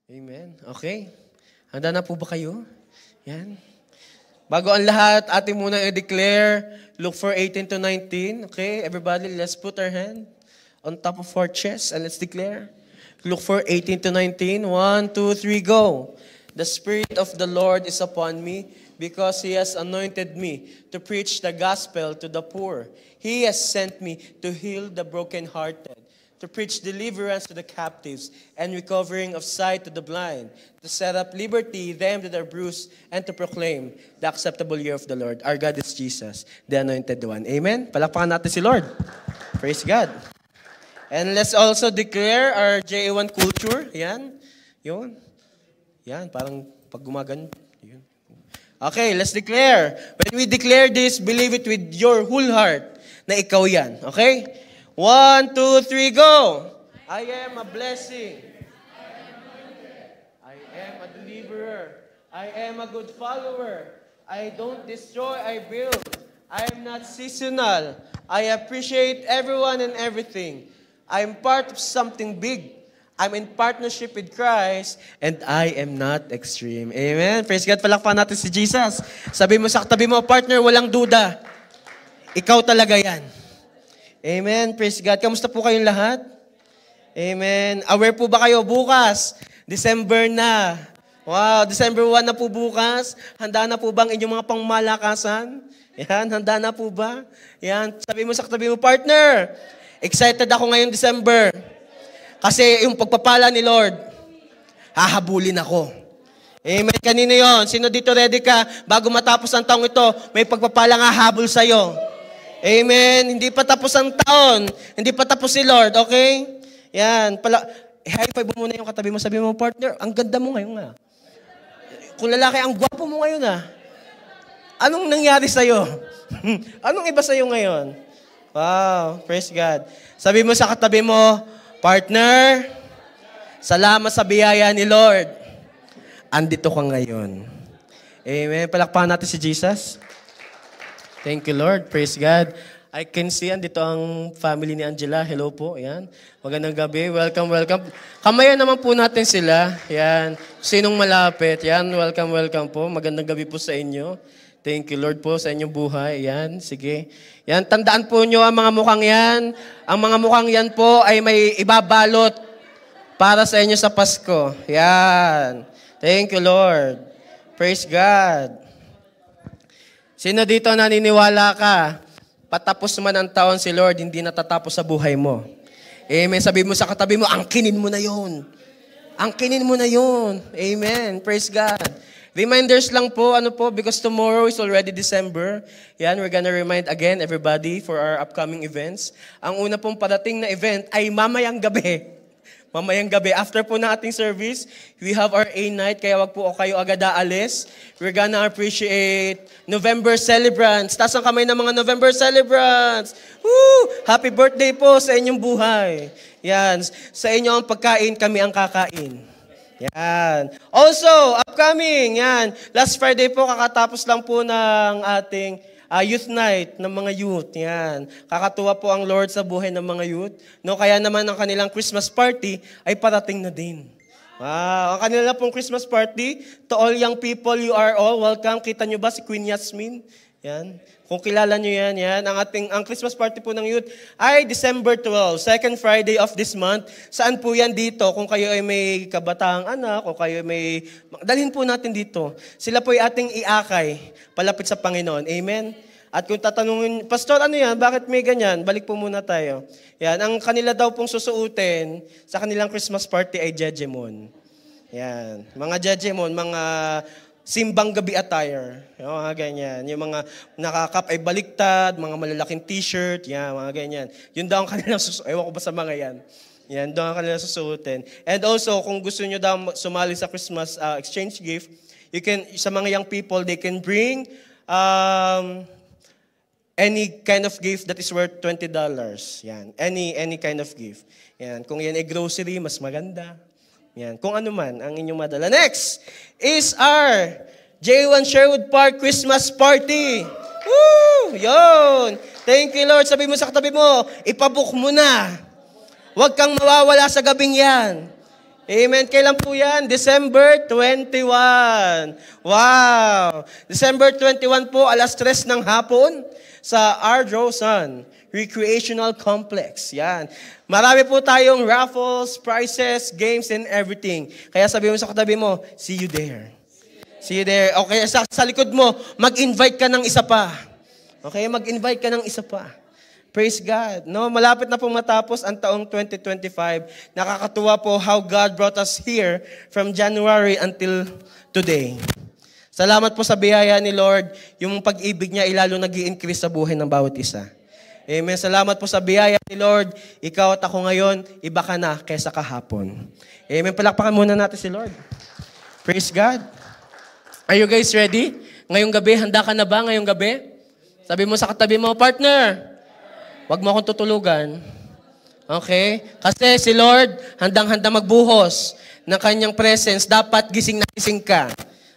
Amen. Okay. Handa na po ba kayo? Yan. Bago ang lahat, ating muna i-declare Luke 4:18 to 19. Okay, everybody, let's put our hand on top of our chest and let's declare. Luke 4:18 to 19. 1, 2, 3, go. The Spirit of the Lord is upon me because He has anointed me to preach the gospel to the poor. He has sent me to heal the brokenhearted, to preach deliverance to the captives and recovering of sight to the blind, to set up liberty them that are bruised, and to proclaim the acceptable year of the Lord. Our God is Jesus, the Anointed One. Amen? Palakpakan natin si Lord. Praise God. And let's also declare our JA1 culture. Yan. Yun. Yan, parang pag gumagan. Yun. Okay, let's declare. When we declare this, believe it with your whole heart na ikaw yan. Okay? 1, 2, 3, go! I am a blessing. I am a deliverer. I am a good follower. I don't destroy, I build. I am not seasonal. I appreciate everyone and everything. I am part of something big. I'm in partnership with Christ, and I am not extreme. Amen. Praise God. Palakpakan natin si Jesus. Sabi mo sa katabi mo, partner, walang duda. Ikaw talaga yan. Amen. Praise God. Kamusta po kayong lahat? Amen. Aware po ba kayo bukas? December na. Wow, December 1 na po bukas. Handa na po ba ang inyong mga pangmalakasan? Yan, handa na po ba? Yan, sabi mo sa katabi mo, partner, excited ako ngayong December. Kasi yung pagpapala ni Lord, hahabulin ako. Amen. Kanino yon? Sino dito ready ka? Bago matapos ang taong ito, may pagpapalang hahabol sa'yo. Amen. Hindi pa tapos ang taon. Hindi pa tapos si Lord. Okay? Yan. High five mo muna yung katabi mo. Sabi mo, partner, ang ganda mo ngayon nga. Kung lalaki, ang gwapo mo ngayon nga. Anong nangyari sa'yo? Anong iba sa'yo ngayon? Wow. Praise God. Sabi mo sa katabi mo, partner, salamat sa biyaya ni Lord. Andito ka ngayon. Amen. Palakpakan natin si Jesus. Thank you, Lord. Praise God. I can see, andito ang family ni Angela. Hello po. Yan. Magandang gabi. Welcome, welcome. Kamayan naman po natin sila. Yan. Sinong malapit? Yan. Welcome, welcome po. Magandang gabi po sa inyo. Thank you, Lord po, sa inyong buhay. Yan. Sige. Yan. Tandaan po nyo ang mga mukhang yan. Ang mga mukhang yan po ay may ibabalot para sa inyo sa Pasko. Yan. Thank you, Lord. Praise God. Sino dito naniniwala ka, patapos man ang taon si Lord, hindi natatapos sa buhay mo? Amen. Sabi mo sa katabi mo, angkinin mo na yun. Angkinin mo na yun. Amen. Praise God. Reminders lang po, because tomorrow is already December. Yan, we're gonna remind again everybody for our upcoming events. Ang una pong parating na event ay mamayang gabi. Mamayang gabi. After po ng ating service, we have our A-night, kaya wag po kayo agad aalis. We're gonna appreciate November celebrants. Taas ang kamay ng mga November celebrants. Woo! Happy birthday po sa inyong buhay. Yan. Sa inyo ang pagkain, kami ang kakain. Yan. Also, upcoming, yan. Last Friday po, kakatapos lang po ng ating youth night ng mga youth. Yan. Kakatuwa po ang Lord sa buhay ng mga youth. No, kaya naman ang kanilang Christmas party ay parating na din. Wow. Ang kanila pong Christmas party, to all young people, you are all welcome. Kita nyo ba si Queen Yasmin? Yan. Kung kilala nyo yan, yan. Ang Christmas party po ng youth ay December 12, second Friday of this month. Saan po yan dito? Kung kayo ay may kabataang anak, o kayo ay may... Dalhin po natin dito. Sila po ay ating iakay, palapit sa Panginoon. Amen? At kung tatanungin, Pastor, ano yan? Bakit may ganyan? Balik po muna tayo. Yan. Ang kanila daw pong susuotin sa kanilang Christmas party ay jejemon. Yan. Mga jejemon, mga... simbang gabi attire. Yung mga ganyan. Yung mga nakakap ay baliktad, mga malalaking t-shirt, yan, mga ganyan. Yun daw ang kanilang susuotin. Ewan ko ba sa mga yan. Yan, daw ang kanilang susuotin. And also, kung gusto nyo daw sumali sa Christmas exchange gift, you can, sa mga young people, they can bring any kind of gift that is worth $20. Yan. Any kind of gift. Yan. Kung yan ay grocery, mas maganda. Yan. Kung ano man ang inyong madala. Next is our J1 Sherwood Park Christmas Party. Woo! Yun. Thank you, Lord. Sabi mo sa katabi mo, ipabook mo na. Huwag kang mawawala sa gabing yan. Amen. Kailan po yan? December 21. Wow! December 21 po, 3:00 ng hapon sa Ardrosan Recreational Complex. Yan. Marami po tayong raffles, prizes, games, and everything. Kaya sabi mo sa katabi mo, see you there. See you there. Okay, sa likod mo, mag-invite ka ng isa pa. Okay, mag-invite ka ng isa pa. Praise God. No, malapit na pong matapos ang taong 2025. Nakakatuwa po how God brought us here from January until today. Salamat po sa biyaya ni Lord. Yung pag-ibig niya ilalo nag-i-increase sa buhay ng bawat isa. Amen. Salamat po sa biyaya ni Lord. Ikaw at ako ngayon, iba ka na kaysa kahapon. Amen. Palakpakan muna natin si Lord. Praise God. Are you guys ready? Ngayong gabi, handa ka na ba ngayong gabi? Sabi mo sa katabi mo, partner, wag mo akong tutulugan. Okay? Kasi si Lord, handang-handa magbuhos ng kanyang presence. Dapat gising na gising ka.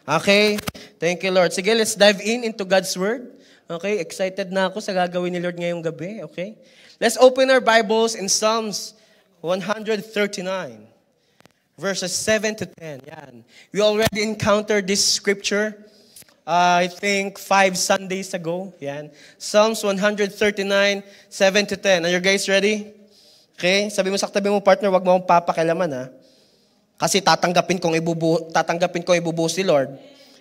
Okay? Thank you, Lord. Sige, let's dive into God's Word. Okay? Excited na ako sa gagawin ni Lord ngayong gabi. Okay? Let's open our Bibles in Psalms 139. Verses 7 to 10. Yan. We already encountered this scripture I think 5 Sundays ago. Yan. Psalms 139, 7 to 10. Are you guys ready? Okay? Sabi mo sa katabi mo, partner, wag mo akong papakialaman, ha? Kasi tatanggapin kong ibubuo si Lord.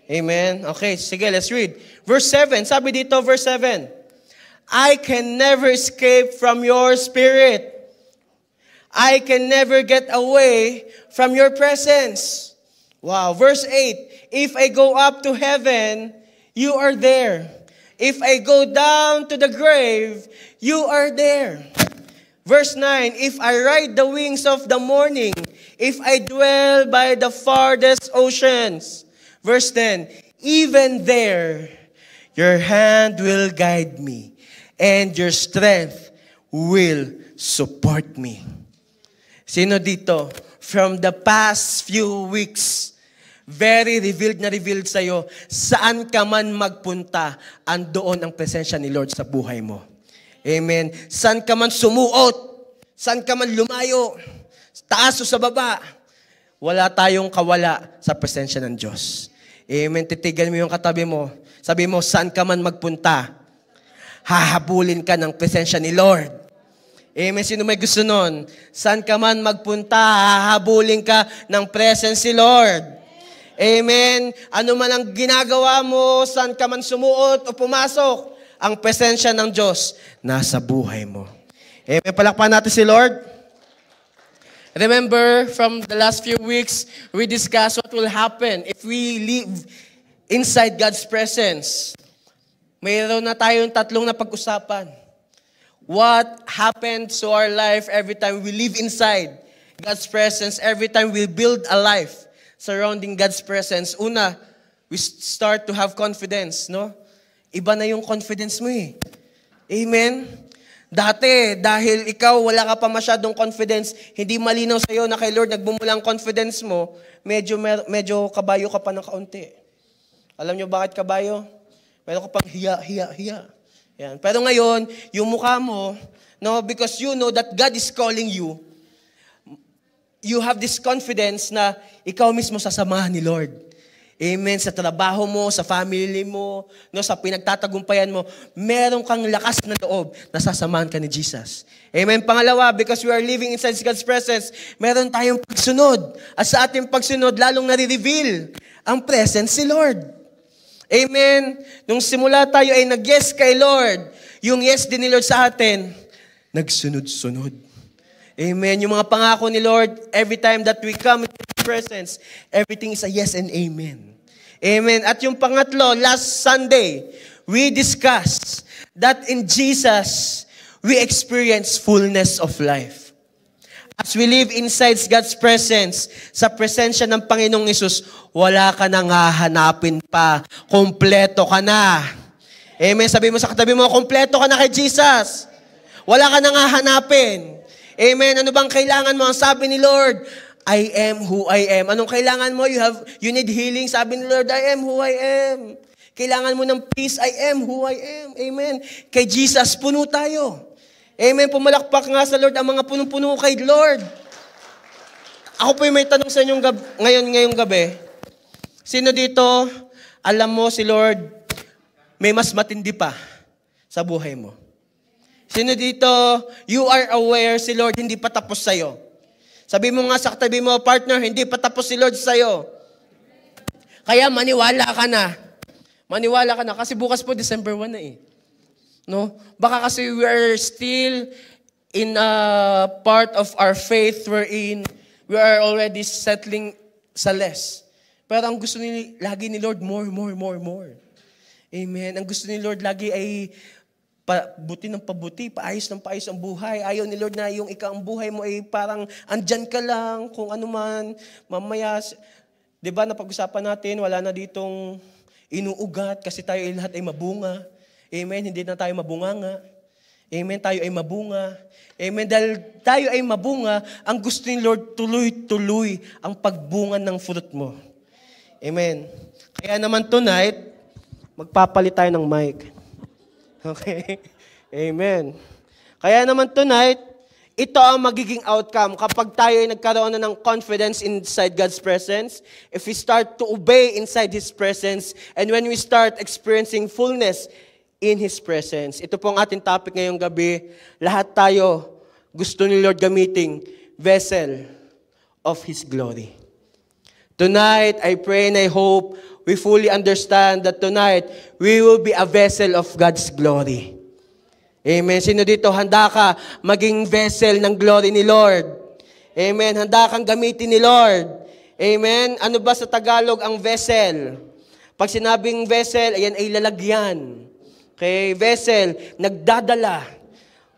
Amen? Okay, sige, let's read. Verse 7, sabi dito, verse 7. I can never escape from your spirit. I can never get away from your presence. Wow. Verse 8. If I go up to heaven, you are there. If I go down to the grave, you are there. Verse 9. If I ride the wings of the morning, if I dwell by the farthest oceans. Verse 10. Even there, your hand will guide me, and your strength will support me. Sino dito? From the past few weeks, very revealed sa'yo, saan ka man magpunta, andoon ang presensya ni Lord sa buhay mo. Amen. Saan ka man sumuot, saan ka man lumayo, taas o sa baba, wala tayong kawala sa presensya ng Diyos. Amen. Titigan mo yung katabi mo. Sabi mo, saan ka man magpunta, hahabulin ka ng presensya ni Lord. Amen. Sino may gusto nun? Saan ka man magpunta, hahabulin ka ng presence ni Lord. Amen. Ano man ang ginagawa mo, saan ka man sumuot o pumasok, ang presensya ng Diyos nasa buhay mo. Amen. Palakpakan natin si Lord. Remember, from the last few weeks, we discussed what will happen if we live inside God's presence. Mayroon na tayong tatlong na pag-usapan. What happens to our life every time we live inside God's presence, every time we build a life surrounding God's presence. Una, we start to have confidence, no? Iba na yung confidence mo eh. Amen? Dati, dahil ikaw wala ka pa masyadong confidence, hindi malinaw sa'yo na kay Lord nagbumula ang confidence mo, medyo kabayo ka pa ng kaunti. Alam nyo bakit kabayo? Meron ka pang hiya. Yan. Pero ngayon, yung mukha mo, no, because you know that God is calling you, you have this confidence na ikaw mismo sasamahan ni Lord. Amen. Sa trabaho mo, sa family mo, no, sa pinagtatagumpayan mo, meron kang lakas na loob na sasamahan ka ni Jesus. Amen. Pangalawa, because we are living inside God's presence, meron tayong pagsunod. At sa ating pagsunod, lalong nare-reveal ang presence si Lord. Amen. Nung simula tayo ay nag-yes kay Lord, yung yes din ni Lord sa atin, nagsunod-sunod. Amen. Yung mga pangako ni Lord, every time that we come into His presence, everything is a yes and amen. Amen. At yung pangatlo, last Sunday, we discussed that in Jesus, we experience fullness of life. As we live inside God's presence, sa presensya ng Panginoong Hesus, wala ka nang hahanapin pa. Kompleto ka na. Amen. Sabi mo sa katabi mo, kompleto ka na kay Jesus. Wala ka nang hahanapin. Amen. Ano bang kailangan mo? Ang sabi ni Lord, I am who I am. Anong kailangan mo? You need healing. Sabi ni Lord, I am who I am. Kailangan mo ng peace. I am who I am. Amen. Kay Jesus, puno tayo. Amen. Pumalakpak nga sa Lord ang mga punong-puno kay Lord. Ako po may tanong sa inyong ngayong gabi. Sino dito, alam mo si Lord, may mas matindi pa sa buhay mo? Sino dito, you are aware si Lord hindi pa tapos sa'yo? Sabi mo nga sa katabi mo, partner, hindi pa tapos si Lord sa'yo. Kaya maniwala ka na. Maniwala ka na. Kasi bukas po, December 1 na eh. No? Baka kasi we are still in a part of our faith wherein we are already settling sa less. Pero ang gusto lagi ni Lord, more. Amen. Ang gusto ni Lord lagi ay pabuti ng pabuti, paayos ng paayos ang buhay. Ayaw ni Lord na yung ang buhay mo ay parang andyan ka lang, kung ano man, mamaya. Di ba, napag-usapan natin, wala na ditong inuugat kasi tayo ay lahat ay mabunga. Amen. Hindi na tayo mabunganga. Amen. Tayo ay mabunga. Amen. Dahil tayo ay mabunga, ang gusto ni Lord, tuloy-tuloy ang pagbunga ng fruit mo. Amen. Kaya naman tonight, magpapalit tayo ng mic. Okay? Amen. Kaya naman tonight, ito ang magiging outcome kapag tayo ay nagkaroon na ng confidence inside God's presence, if we start to obey inside His presence, and when we start experiencing fullness in His presence. Ito po ang ating topic ngayong gabi. Lahat tayo gusto ni Lord gamiting vessel of His glory. Tonight, I pray and I hope we fully understand that tonight, we will be a vessel of God's glory. Amen. Sino dito, handa ka maging vessel ng glory ni Lord? Amen. Handa kang gamitin ni Lord. Amen. Ano ba sa Tagalog ang vessel? Pag sinabing vessel, ayan ay lalagyan. Okay, vessel, nagdadala.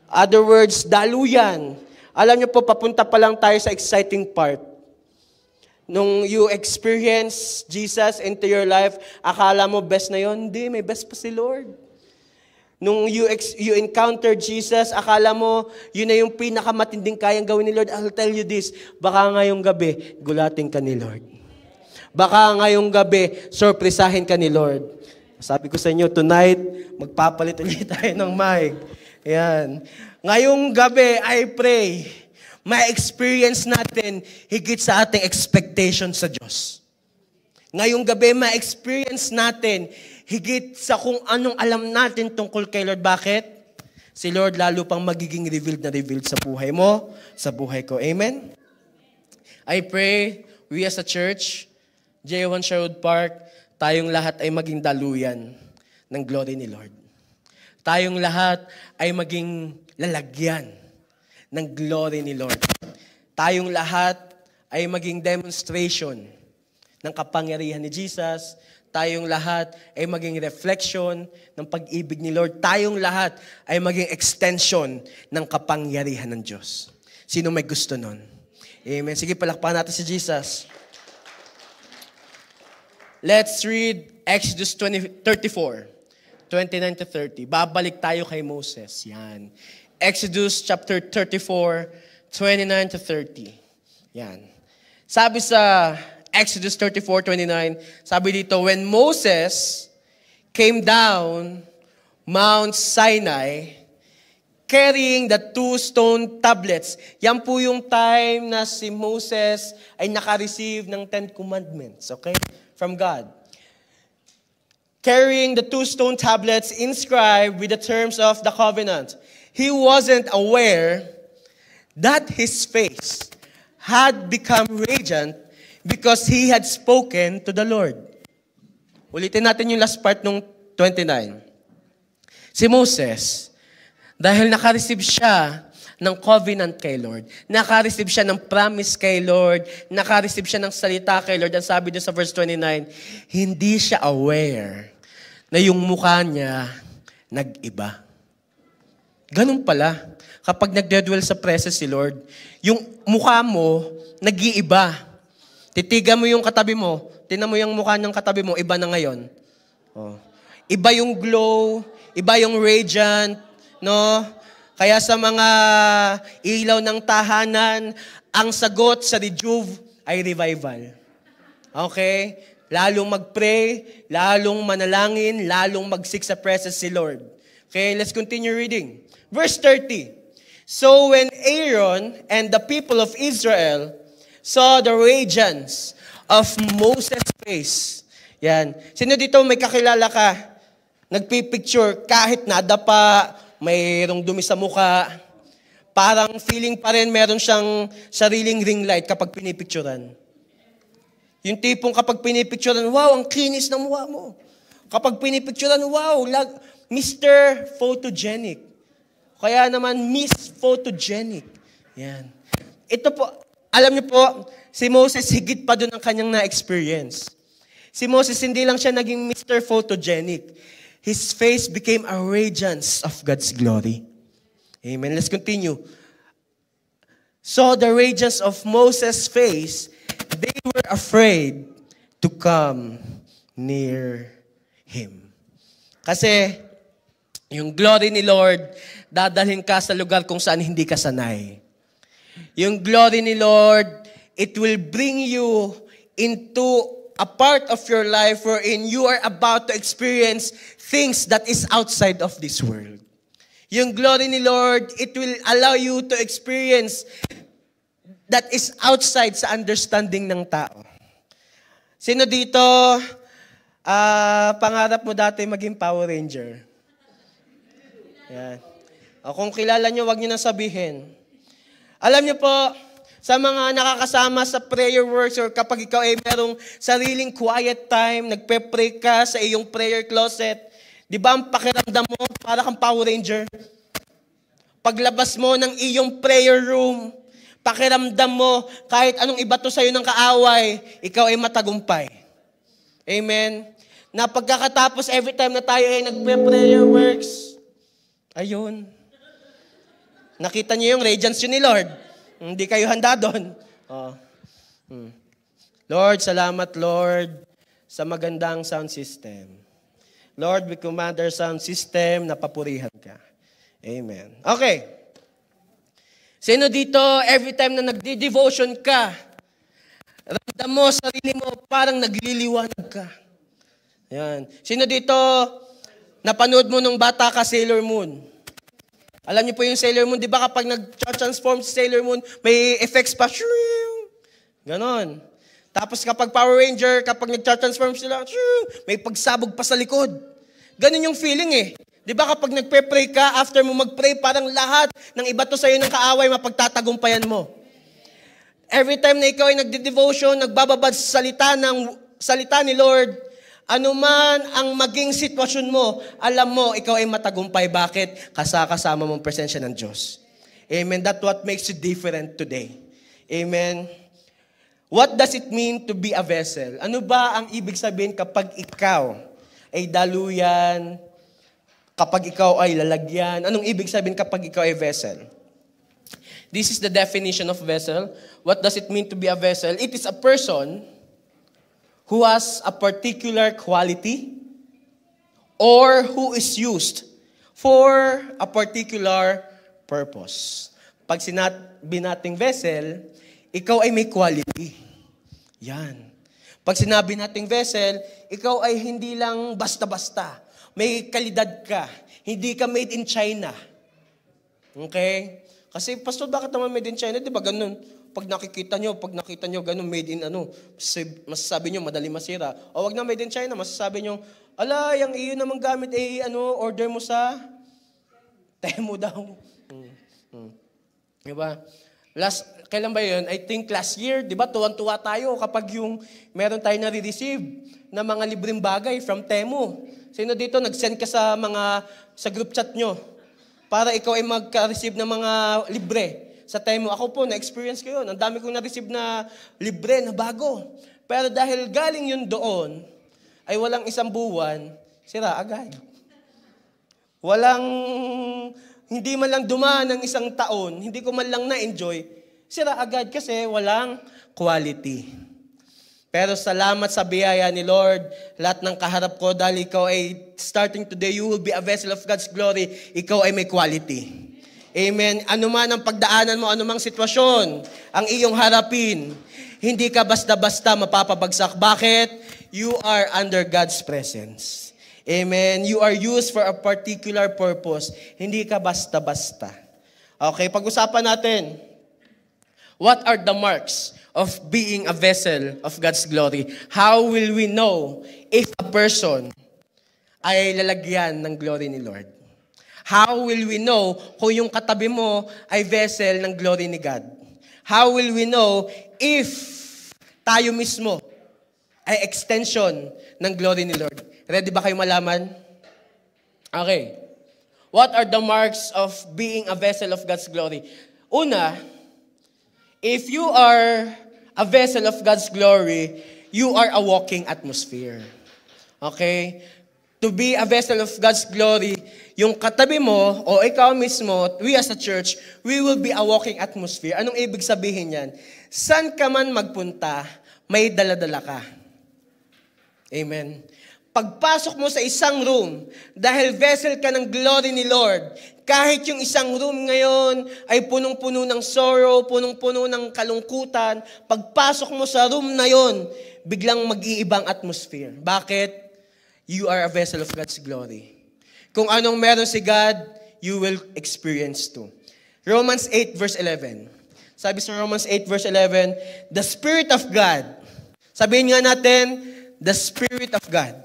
Other words, daluyan. Alam niyo po, papunta pa lang tayo sa exciting part. Nung you experience Jesus into your life, akala mo best na yon? Hindi, may best pa si Lord. Nung you encounter Jesus, akala mo yun na yung pinakamatinding kayang gawin ni Lord. I'll tell you this, baka ngayong gabi, gulatin ka ni Lord. Baka ngayong gabi, sorpresahin ka ni Lord. Sabi ko sa inyo, tonight, magpapalit ulit tayo ng mic. Ayan. Ngayong gabi, I pray, ma-experience natin higit sa ating expectation sa Diyos. Ngayong gabi, ma-experience natin higit sa kung anong alam natin tungkol kay Lord. Bakit? Si Lord lalo pang magiging revealed sa buhay mo, sa buhay ko. Amen? I pray, we as a church, J1 Sherwood Park, tayong lahat ay maging daluyan ng glory ni Lord. Tayong lahat ay maging lalagyan ng glory ni Lord. Tayong lahat ay maging demonstration ng kapangyarihan ni Jesus. Tayong lahat ay maging reflection ng pag-ibig ni Lord. Tayong lahat ay maging extension ng kapangyarihan ng Diyos. Sino may gusto nun? Amen. Sige, palakpakan natin si Jesus. Let's read Exodus 34, 29 to 30. Babalik tayo kay Moses. Yan. Exodus chapter 34, 29 to 30. Yan. Sabi sa Exodus 34:29, sabi dito, when Moses came down Mount Sinai, carrying the 2 stone tablets. Yan po yung time na si Moses ay naka-receive ng 10 commandments, okay? From God. Carrying the 2 stone tablets inscribed with the terms of the covenant. He wasn't aware that his face had become radiant because he had spoken to the Lord. Ulitin natin yung last part ng 29. Si Moses, dahil naka-receive siya ng covenant kay Lord, naka-receive siya ng promise kay Lord, naka-receive siya ng salita kay Lord, ang sabi doon sa verse 29, hindi siya aware na yung mukha niya nag-iba. Ganun pala. Kapag nagdedwell sa presence si Lord, yung mukha mo, nag-iiba. Titigan mo yung katabi mo, tinan mo yung mukha ng katabi mo, iba na ngayon. Oh. Iba yung glow, iba yung radiant, no? Kaya sa mga ilaw ng tahanan, ang sagot sa rejuve ay revival. Okay? Lalong mag-pray, lalong manalangin, lalong mag-seek sa presence si Lord. Okay, let's continue reading. Verse 30. So when Aaron and the people of Israel saw the radiance of Moses' face. Yan. Sino dito may kakilala ka? Nagpipicture kahit nadapa, mayroong dumi sa muka. Parang feeling pa rin meron siyang sariling ring light kapag pinipicturan. Yung tipong kapag pinipicturan, wow, ang kinis ng mukha mo. Kapag pinipicturan, wow, Mr. Photogenic. Kaya naman, Miss Photogenic. Yan. Ito po, alam niyo po, si Moses higit pa doon ang kanyang na-experience. Si Moses hindi lang siya naging Mr. Photogenic. His face became a radiance of God's glory. Amen. Let's continue. So the radiance of Moses' face, they were afraid to come near him. Kasi yung glory ni Lord, dadalhin ka sa lugar kung saan hindi ka sanay. Yung glory ni Lord, it will bring you into a part of your life wherein you are about to experience things that is outside of this world. Yung glory ni Lord, it will allow you to experience that is outside sa understanding ng tao. Sino dito, pangarap mo dati maging Power Ranger? Yan. O kung kilala nyo, wag nyo nang sabihin. Alam nyo po, sa mga nakakasama sa prayer works or kapag ikaw ay merong sariling quiet time, nagpe-pray ka sa iyong prayer closet, di ba ang pakiramdam mo para kang Power Ranger? Paglabas mo ng iyong prayer room, pakiramdam mo kahit anong ibato sa'yo ng kaaway, ikaw ay matagumpay. Amen? Na pagkakatapos every time na tayo ay nagpe-prayer works, ayun. Nakita niyo yung radiance yun ni Lord. Hindi kayo handa doon. Oh. Lord, salamat Lord sa magandang sound system. Lord, we command our sound system na papurihan ka. Amen. Okay. Sino dito, every time na nagdi-devotion ka, ramdam mo, sarili mo, parang nagliliwanag ka. Yan. Sino dito, napanood mo nung bata ka, Sailor Moon? Alam niyo po yung Sailor Moon, di ba kapag nag-transform si Sailor Moon, may effects pa. Ganon. Tapos kapag Power Ranger, kapag nag-transform sila, may pagsabog pa sa likod. Ganon yung feeling eh. Di ba kapag nagpe-pray ka, after mo mag-pray, parang lahat ng ibato sa'yo ng kaaway, mapagtatagumpayan mo. Every time na ikaw ay nagdi-devotion, nagbababad sa salita ni Lord, ano man ang maging sitwasyon mo, alam mo, ikaw ay matagumpay. Bakit? Kasama mong presensya ng Diyos. Amen. That's what makes you different today. Amen. What does it mean to be a vessel? Ano ba ang ibig sabihin kapag ikaw ay daluyan, kapag ikaw ay lalagyan? Anong ibig sabihin kapag ikaw ay vessel? This is the definition of vessel. What does it mean to be a vessel? It is a person who has a particular quality or who is used for a particular purpose. Pag sinabi nating vessel, ikaw ay may quality. Yan. Pag sinabi nating vessel, ikaw ay hindi lang basta-basta. May kalidad ka. Hindi ka made in China. Okay? Kasi, Pastor, bakit naman made in China? Di ba ganun? Pag nakita nyo, ganun, made in masasabi nyo, madali masira. O wag na made in China, masasabi nyo, ala, yung iyo namang gamit, order mo sa Temu daw. Diba? Kailan ba yun? I think last year, di ba, tuwan-tuwa tayo kapag yung meron tayo nare-receive na mga libreng bagay from Temu. Sino dito, nag-send ka sa group chat nyo para ikaw ay magka-receive ng mga libre sa Temu. Ako po, na-experience ko yun. Ang dami kong na-receive na libre, na bago. Pero dahil galing yun doon, ay walang isang buwan, sira agad. Hindi man lang dumaan ng isang taon, hindi ko man lang na-enjoy, sira agad kasi walang quality. Pero salamat sa biyaya ni Lord, lahat ng kaharap ko, dahil ikaw ay starting today, you will be a vessel of God's glory, ikaw ay may quality. Amen. Ano man ang pagdaanan mo, anumang sitwasyon, ang iyong harapin, hindi ka basta-basta mapapabagsak. Bakit? You are under God's presence. Amen. You are used for a particular purpose. Hindi ka basta-basta. Okay, pag-usapan natin, what are the marks of being a vessel of God's glory? How will we know if a person ay lalagyan ng glory ni Lord? How will we know kung yung katabi mo ay vessel ng glory ni God? How will we know if tayo mismo ay extension ng glory ni Lord? Ready ba kayo malaman? Okay. What are the marks of being a vessel of God's glory? Una, if you are a vessel of God's glory, you are a walking atmosphere. Okay? To be a vessel of God's glory, yung katabi mo o ikaw mismo, we as a church, we will be a walking atmosphere. Anong ibig sabihin yan? Saan ka man magpunta, may daladala ka. Amen. Pagpasok mo sa isang room, dahil vessel ka ng glory ni Lord, kahit yung isang room ngayon ay punong-puno ng sorrow, punong-puno ng kalungkutan, pagpasok mo sa room na yon, biglang mag-iibang atmosphere. Bakit? You are a vessel of God's glory. Kung anong meron si God, you will experience too. Romans 8 verse 11. Sabi sa Romans 8 verse 11, the Spirit of God. Sabihin nga natin, the Spirit of God.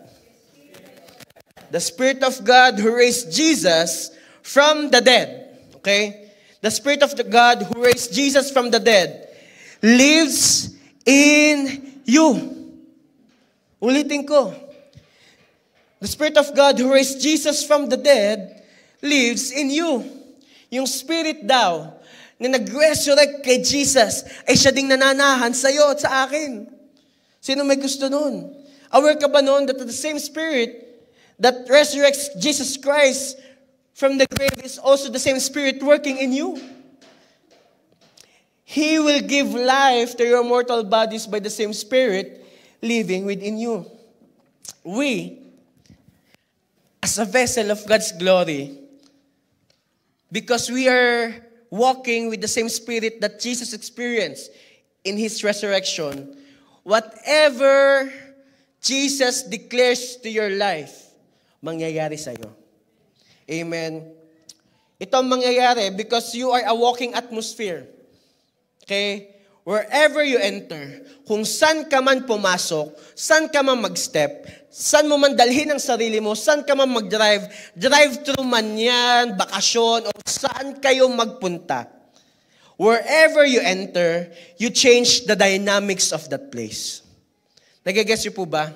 The Spirit of God who raised Jesus from the dead. Okay? The Spirit of the God who raised Jesus from the dead lives in you. Ulitin ko. The Spirit of God who raised Jesus from the dead lives in you. Yung Spirit daw na nag-resurrect kay Jesus ay siya ding nananahan sa iyo at sa akin. Sino may gusto nun? Aware ka ba nun that the same Spirit that resurrects Jesus Christ from the grave is also the same Spirit working in you? He will give life to your mortal bodies by the same Spirit living within you. We, as a vessel of God's glory, because we are walking with the same Spirit that Jesus experienced in His resurrection, whatever Jesus declares to your life, mangyayari sa'yo. Amen. Ito ang mangyayari because you are a walking atmosphere. Okay? Wherever you enter, kung saan ka man pumasok, saan ka man mag-step, saan mo man dalhin ang sarili mo, saan ka man mag-drive, drive-thru man yan, bakasyon, o saan kayo magpunta. Wherever you enter, you change the dynamics of that place. Nagigets niyo po ba?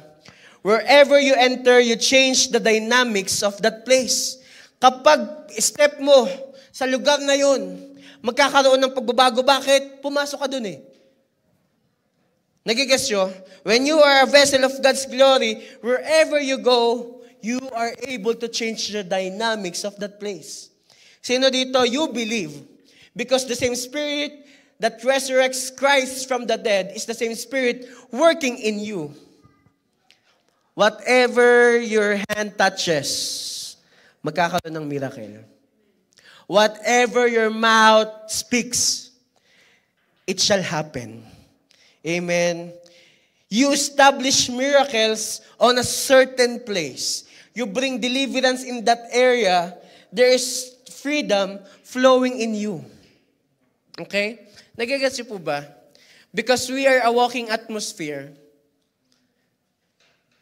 Wherever you enter, you change the dynamics of that place. Kapag step mo sa lugar na yun, magkakaroon ng pagbabago. Bakit? Pumasok ka dun eh. Nagigets nyo? When you are a vessel of God's glory, wherever you go, you are able to change the dynamics of that place. Sino dito? You believe. Because the same Spirit that resurrects Christ from the dead is the same Spirit working in you. Whatever your hand touches, magkakaroon ng miracle. Whatever your mouth speaks, it shall happen. Amen. You establish miracles on a certain place. You bring deliverance in that area. There is freedom flowing in you. Okay? Nagigets niyo po ba? Because we are a walking atmosphere.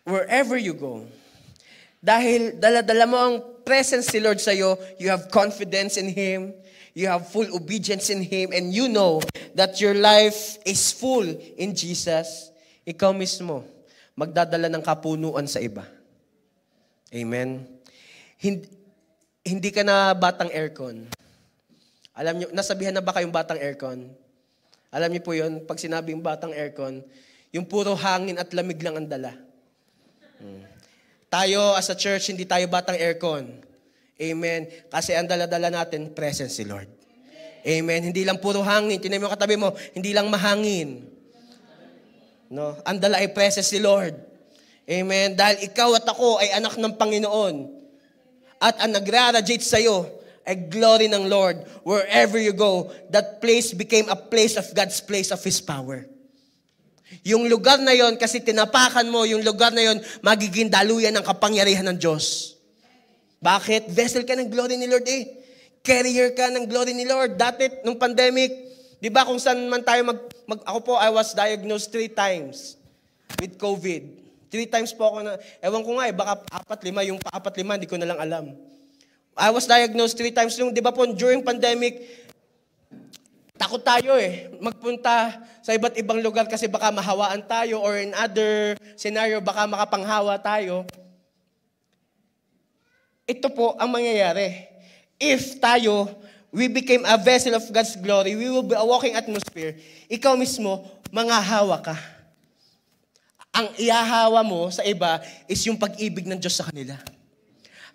Wherever you go, dahil dala-dala mo ang presence ni Lord sa'yo, you have confidence in Him, you have full obedience in Him, and you know that your life is full in Jesus, ikaw mismo, magdadala ng kapunuan sa iba. Amen? Hindi ka na batang aircon. Alam niyo, nasabihan na ba kayong batang aircon? Alam niyo po yun, pag sinabing batang aircon, yung puro hangin at lamig lang ang dala. Tayo as a church, hindi tayo batang aircon. Amen. Kasi ang dala-dala natin, presence si Lord. Amen. Hindi lang puro hangin. Tingnan mo yung katabi mo, hindi lang mahangin. No? Ang dala ay presence si Lord. Amen. Dahil ikaw at ako ay anak ng Panginoon. At ang nagra-radiate sa'yo ay glory ng Lord. Wherever you go, that place became a place of God's place of His power. Yung lugar na yon, kasi tinapakan mo, yung lugar na yon, magiging daluyan ng kapangyarihan ng Diyos. Bakit? Vessel ka ng glory ni Lord eh. Carrier ka ng glory ni Lord. Dati, nung pandemic, Di ba kung saan man tayo ako po, I was diagnosed 3 times with COVID. 3 times po ako na, ewan ko nga baka 4-5, yung 4-5, hindi ko na lang alam. I was diagnosed 3 times. Yung, di ba po, during pandemic, takot tayo magpunta sa iba't ibang lugar kasi baka mahawaan tayo or in other scenario, baka makapanghawa tayo. Ito po ang mangyayari. If tayo, we became a vessel of God's glory, we will be a walking atmosphere. Ikaw mismo, manghahawa ka. Ang ihahawa mo sa iba is yung pag-ibig ng Diyos sa kanila.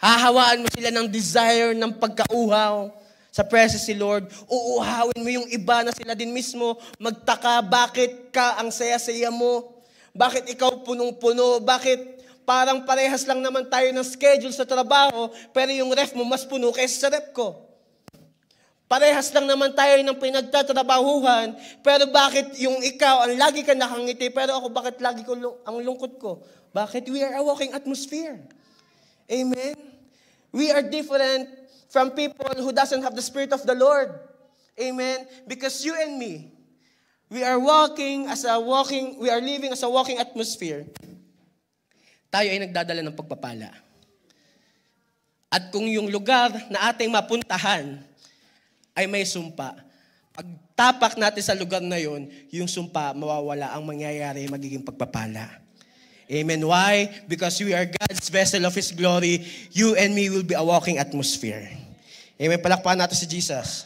Hahawaan mo sila ng desire, ng pagkauhaw sa presence ni Lord. Uuhawin mo yung iba na sila din mismo magtaka, bakit ka ang saya-saya mo? Bakit ikaw punong-puno? Bakit parang parehas lang naman tayo ng schedule sa trabaho, pero yung ref mo mas puno kaysa sa ref ko? Parehas lang naman tayo ng pinagtatrabahuhan, pero bakit yung ikaw, ang lagi ka nakangiti, pero ako bakit lagi ko ang lungkot ko? Bakit? We are a walking atmosphere. Amen? We are different from people who doesn't have the Spirit of the Lord. Amen? Because you and me, we are living as a walking atmosphere. Tayo ay nagdadala ng pagpapala. At kung yung lugar na ating mapuntahan ay may sumpa, pag tapak natin sa lugar na yon, yung sumpa, mawawala, ang mangyayari, magiging pagpapala. Amen. Why? Because we are God's vessel of His glory. You and me will be a walking atmosphere. Amen. Palakpakan natin si Jesus.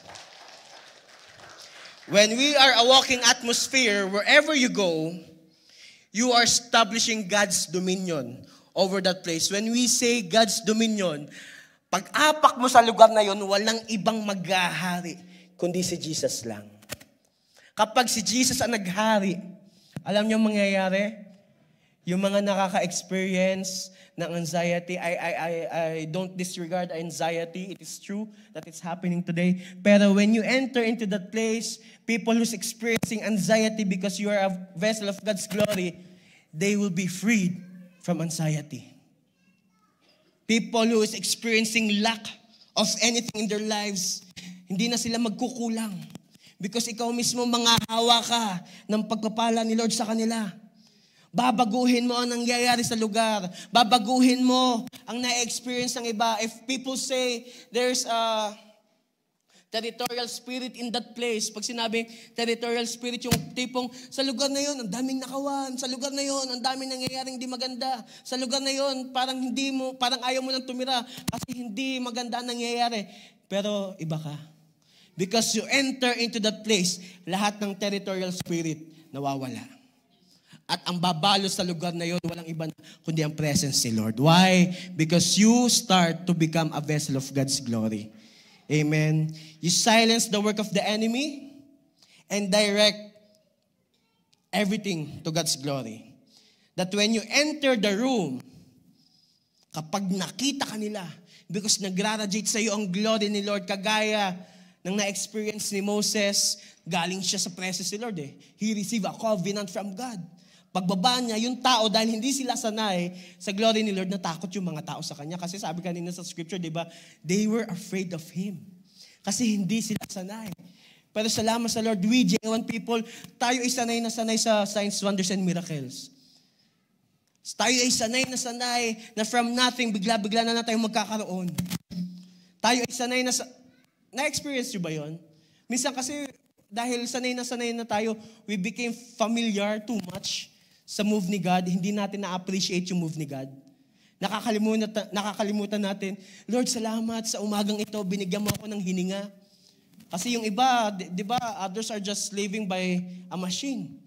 When we are a walking atmosphere, wherever you go, you are establishing God's dominion over that place. When we say God's dominion, pag-apak mo sa lugar na yon, walang ibang maghahari, kundi si Jesus lang. Kapag si Jesus ang naghari, alam niyo ang mangyayari? Yung mga nakaka-experience ng anxiety, I don't disregard anxiety. It is true that it's happening today. Pero when you enter into that place, people who's experiencing anxiety because you are a vessel of God's glory, they will be freed from anxiety. People who is experiencing lack of anything in their lives, hindi na sila magkukulang. Because ikaw mismo manghahawa ka ng pagpapala ni Lord sa kanila. Babaguhin mo ang nangyayari sa lugar. Babaguhin mo ang na-experience ng iba. If people say there's a territorial spirit in that place, pag sinabing territorial spirit, yung tipong sa lugar na yon, ang daming nakawan. Sa lugar na yon, ang daming nangyayaring hindi maganda. Sa lugar na yon, parang ayaw mo nang tumira kasi hindi maganda ang nangyayari. Pero iba ka. Because you enter into that place, lahat ng territorial spirit nawawala. At ang babalo sa lugar na yon, walang iba kundi ang presence ni Lord. Why? Because you start to become a vessel of God's glory. Amen. You silence the work of the enemy and direct everything to God's glory. That when you enter the room, kapag nakita ka nila, because nagra-radiate sa iyo ang glory ni Lord, kagaya ng na-experience ni Moses, galing siya sa presence ni Lord. He received a covenant from God. Pagbaba niya, yung tao, dahil hindi sila sanay sa glory ni Lord, natakot yung mga tao sa Kanya. Kasi sabi kanina sa scripture, di ba? They were afraid of Him. Kasi hindi sila sanay. Pero salamat sa Lord, we, genuine people, tayo ay sanay na sanay sa signs, wonders, and miracles. Tayo ay sanay na from nothing, bigla-bigla na tayo magkakaroon. Tayo ay sanay na-experience nyo ba yun? Minsan kasi, dahil sanay na tayo, we became familiar too much sa move ni God, hindi natin na-appreciate yung move ni God. Nakakalimutan natin, Lord, salamat sa umagang ito, binigyan mo ako ng hininga. Kasi yung iba, di ba, others are just living by a machine.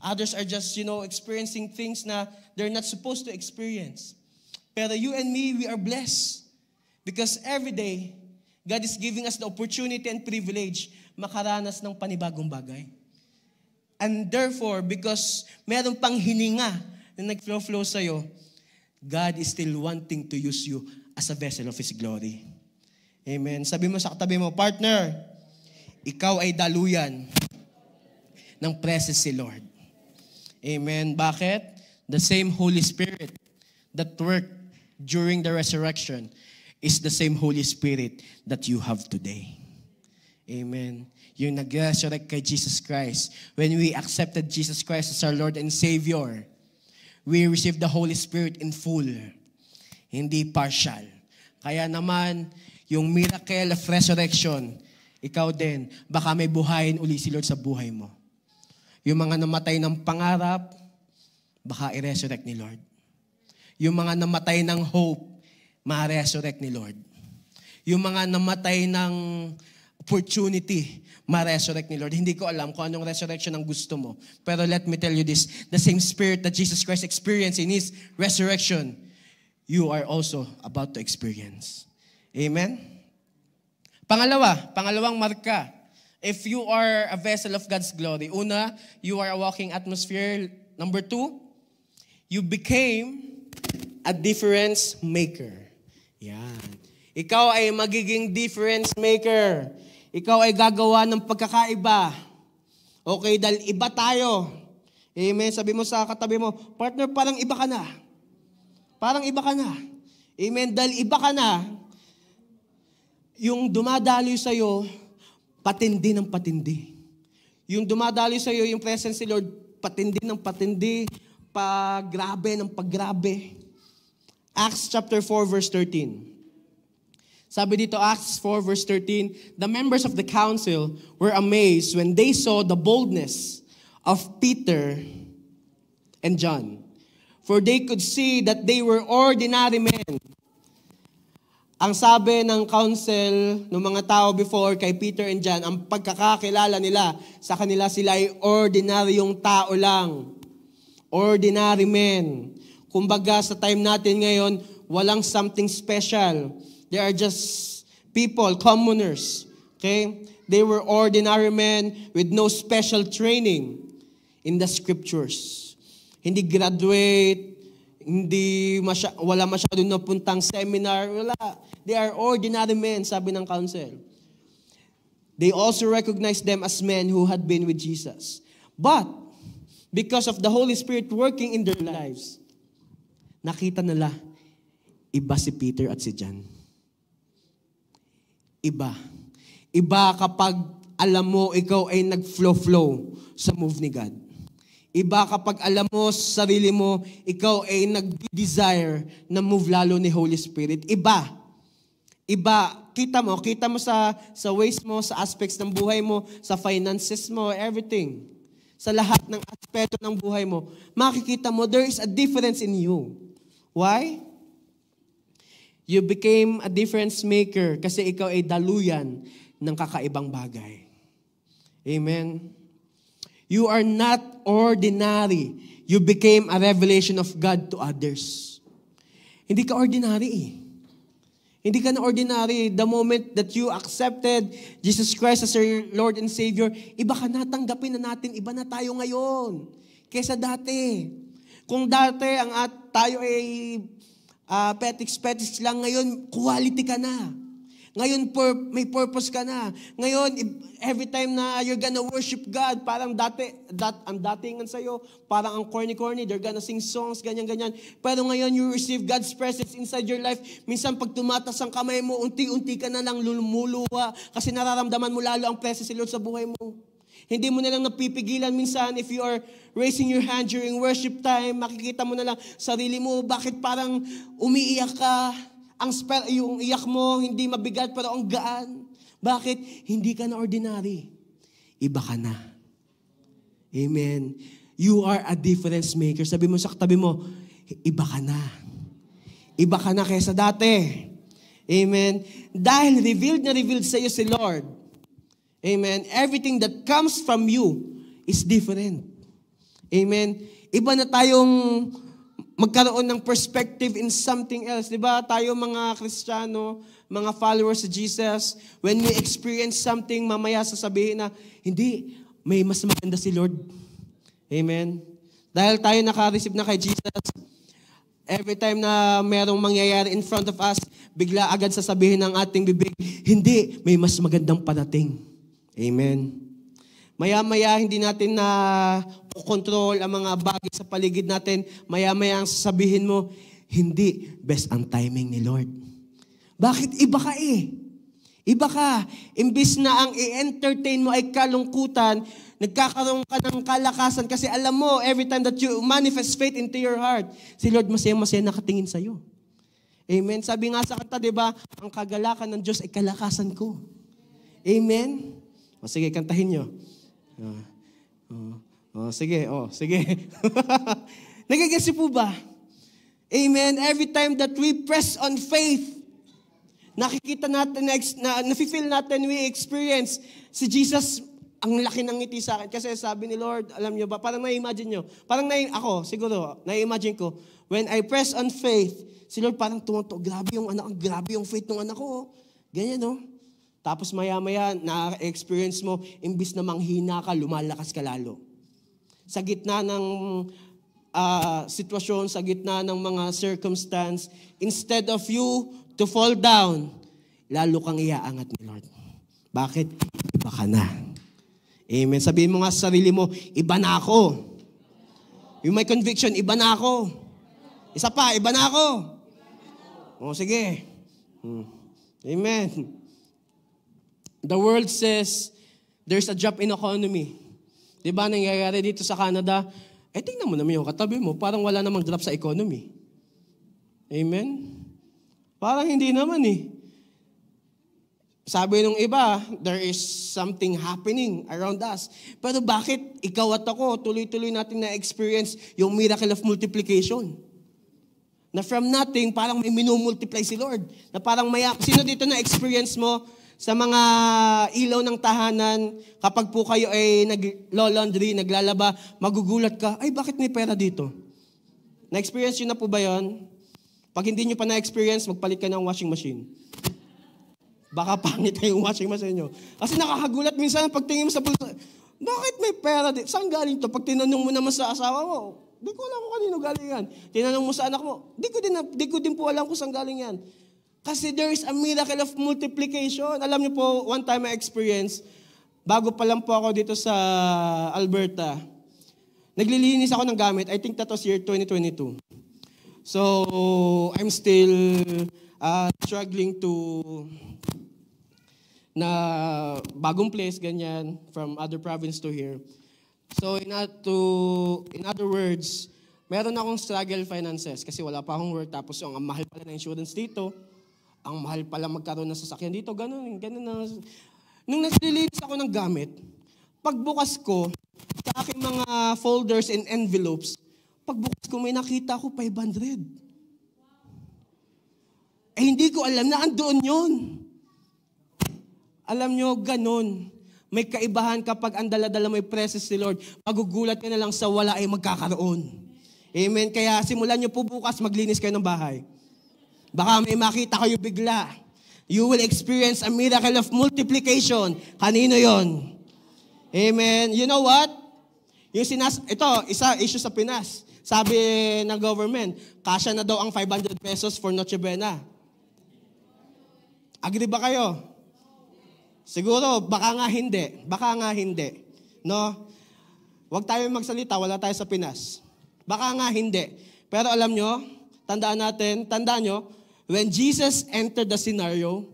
Others are just, experiencing things na they're not supposed to experience. Pero you and me, we are blessed. Because every day, God is giving us the opportunity and privilege makaranas ng panibagong bagay. And therefore, because meron pang hininga na nag-flow sa'yo, God is still wanting to use you as a vessel of His glory. Amen. Sabi mo sa katabi mo, partner, ikaw ay daluyan ng presence si Lord. Amen. Bakit? The same Holy Spirit that worked during the resurrection is the same Holy Spirit that you have today. Amen. Yung nag-resurrect kay Jesus Christ. When we accepted Jesus Christ as our Lord and Savior, we received the Holy Spirit in full. Hindi partial. Kaya naman, yung miracle of resurrection, ikaw din, baka may buhayin uli si Lord sa buhay mo. Yung mga namatay ng pangarap, baka i-resurrect ni Lord. Yung mga namatay ng hope, ma-resurrect ni Lord. Yung mga namatay ng opportunity, ma-resurrect ni Lord. Hindi ko alam kung anong resurrection ang gusto mo. Pero let me tell you this, the same spirit that Jesus Christ experienced in His resurrection, you are also about to experience. Amen? Pangalawang marka. If you are a vessel of God's glory, una, you are a walking atmosphere. Number 2, you became a difference maker. Yan. Ikaw ay magiging difference maker. Ikaw ay gagawa ng pagkakaiba. Okay, dahil iba tayo. Amen. Sabi mo sa katabi mo, partner, parang iba ka na. Parang iba ka na. Amen. Dahil iba ka na, yung dumadaloy sa'yo, patindi ng patindi. Yung dumadaloy sa'yo, yung presence ni Lord, patindi ng patindi, paggrabe ng paggrabe. Acts chapter 4 verse 13. Sabi dito, Acts 4 verse 13, the members of the council were amazed when they saw the boldness of Peter and John. For they could see that they were ordinary men. Ang sabi ng council ng mga tao before kay Peter and John, ang pagkakakilala nila sa kanila, sila ay ordinaryong tao lang. Ordinary men. Kumbaga sa time natin ngayon, walang something special. They are just people, commoners. Okay? They were ordinary men with no special training in the scriptures. Hindi graduate, wala masyadong napuntang seminar, wala. They are ordinary men, sabi ng council. They also recognized them as men who had been with Jesus. But, because of the Holy Spirit working in their lives, nakita nila, iba si Peter at si John. Iba. Iba kapag alam mo, ikaw ay nag-flow sa move ni God. Iba kapag alam mo sa sarili mo, ikaw ay nag-desire na move lalo ni Holy Spirit. Iba. Iba. Kita mo sa ways mo, sa aspects ng buhay mo, sa finances mo, everything. Sa lahat ng aspeto ng buhay mo, makikita mo, there is a difference in you. Why? You became a difference maker kasi ikaw ay daluyan ng kakaibang bagay. Amen? You are not ordinary. You became a revelation of God to others. Hindi ka ordinary eh. Hindi ka na ordinary. The moment that you accepted Jesus Christ as your Lord and Savior, iba ka na, tanggapin na natin, iba na tayo ngayon kaysa dati. Kung dati tayo ay petiks lang, ngayon quality ka na. Ngayon may purpose ka na. Ngayon, every time na you're gonna worship God, parang ang datingan sa'yo, parang ang corny-corny, they're gonna sing songs, ganyan-ganyan. Pero ngayon, you receive God's presence inside your life. Minsan, pag tumatas ang kamay mo, unti-unti ka na lang lumuluha kasi nararamdaman mo lalo ang presence ni Lord sa buhay mo. Hindi mo na lang napipigilan minsan if you are raising your hand during worship time, makikita mo na lang sarili mo, bakit parang umiiyak ka, yung iyak mo, hindi mabigat pero ang gaan. Bakit? Hindi ka na ordinary. Iba ka na. Amen. You are a difference maker. Sabi mo sa katabi mo, iba ka na. Iba ka na kaysa dati. Amen. Dahil revealed sa iyo si Lord. Amen. Everything that comes from you is different. Amen. Iba na tayong magkaroon ng perspective in something else. Diba? Tayo mga Kristiyano, mga followers of Jesus, when we experience something, mamaya sasabihin na, hindi, may mas maganda si Lord. Amen. Dahil tayo naka-receive na kay Jesus, every time na merong mangyayari in front of us, bigla agad sasabihin ng ating bibig, hindi, may mas magandang parating. Amen. Maya-maya, hindi natin na control ang mga bagay sa paligid natin. Maya-maya ang sasabihin mo, hindi, best ang timing ni Lord. Bakit? Iba ka eh. Iba ka. Imbis na ang i-entertain mo ay kalungkutan, nagkakaroon ka ng kalakasan kasi alam mo, every time that you manifest faith into your heart, si Lord masaya-masaya nakatingin sa'yo. Amen? Sabi nga sa kanta, di ba, ang kagalakan ng Diyos ay kalakasan ko. Amen? O sige, kantahin nyo. Sige. Nagigets po ba? Amen? Every time that we press on faith, nakikita natin, nafe-feel natin, we experience si Jesus, ang laki ng ngiti sa akin. Kasi sabi ni Lord, alam nyo ba, parang na-imagine nyo, ako, siguro, na-imagine ko, when I press on faith, si Lord parang tumunto, grabe yung faith ng anak ko. Ganyan, no? Tapos maya-maya, na-experience mo, imbis na manghina ka, lumalakas ka lalo. Sa gitna ng sitwasyon, sa gitna ng mga circumstance, instead of you to fall down, lalo kang iaangat ni Lord. Bakit? Iba ka na. Amen. Sabihin mo nga sa sarili mo, iba na ako. Yung may conviction, iba na ako. Isa pa, iba na ako. O, sige. Amen. The world says, there's a drop in economy. Diba nangyayari dito sa Canada? Tingnan mo naman yung katabi mo, parang wala namang drop sa economy. Amen? Parang hindi naman eh. Sabi nung iba, there is something happening around us. Pero bakit ikaw at ako, tuloy-tuloy natin na-experience yung miracle of multiplication? Na from nothing, parang may minumultiply si Lord. Na parang sino dito na-experience mo sa mga ilaw ng tahanan, kapag po kayo ay nag-laundry, naglalaba, magugulat ka, ay bakit may pera dito? Na-experience yun na po ba yun? Pag hindi nyo pa na-experience, magpalit ka ng washing machine. Baka pangit na yung washing machine nyo. Kasi nakakagulat minsan pagtingin mo sa bulsa, bakit may pera dito? Saan galing to? Pag tinanong mo naman sa asawa mo, di ko alam kung kanino galing yan. Tinanong mo sa anak mo, di ko din po alam kung saan galing yan. Kasi there is a miracle of multiplication. Alam niyo po, one time I experienced, bago pa lang po ako dito sa Alberta, naglilinis ako ng gamit. I think that was year 2022. So, I'm still struggling to na bagong place, ganyan, from other province to here. So, in other words, meron akong struggle finances kasi wala pa akong work. Tapos ang mahal pala ng insurance dito, ang mahal pala magkaroon ng sasakyan dito, ganun na. Nung naglilinis ako ng gamit, pagbukas ko sa aking mga folders and envelopes, pagbukas ko may nakita ko 500. Hindi ko alam na andoon yun. Alam nyo, ganun. May kaibahan kapag ang dala-dala may presence ni Lord. Magugulat ka na lang sa wala ay magkakaroon. Amen. Kaya simulan nyo po bukas, maglinis kayo ng bahay. Baka may makita kayo bigla. You will experience a miracle of multiplication. Kanino yon? Amen. You know what? Ito, issue sa Pinas. Sabi ng government, kasya na daw ang 500 pesos for Noche Buena. Agree ba kayo? Siguro, baka nga hindi. No? Huwag tayo magsalita, wala tayo sa Pinas. Baka nga hindi. Pero alam nyo, tandaan nyo, when Jesus entered the scenario,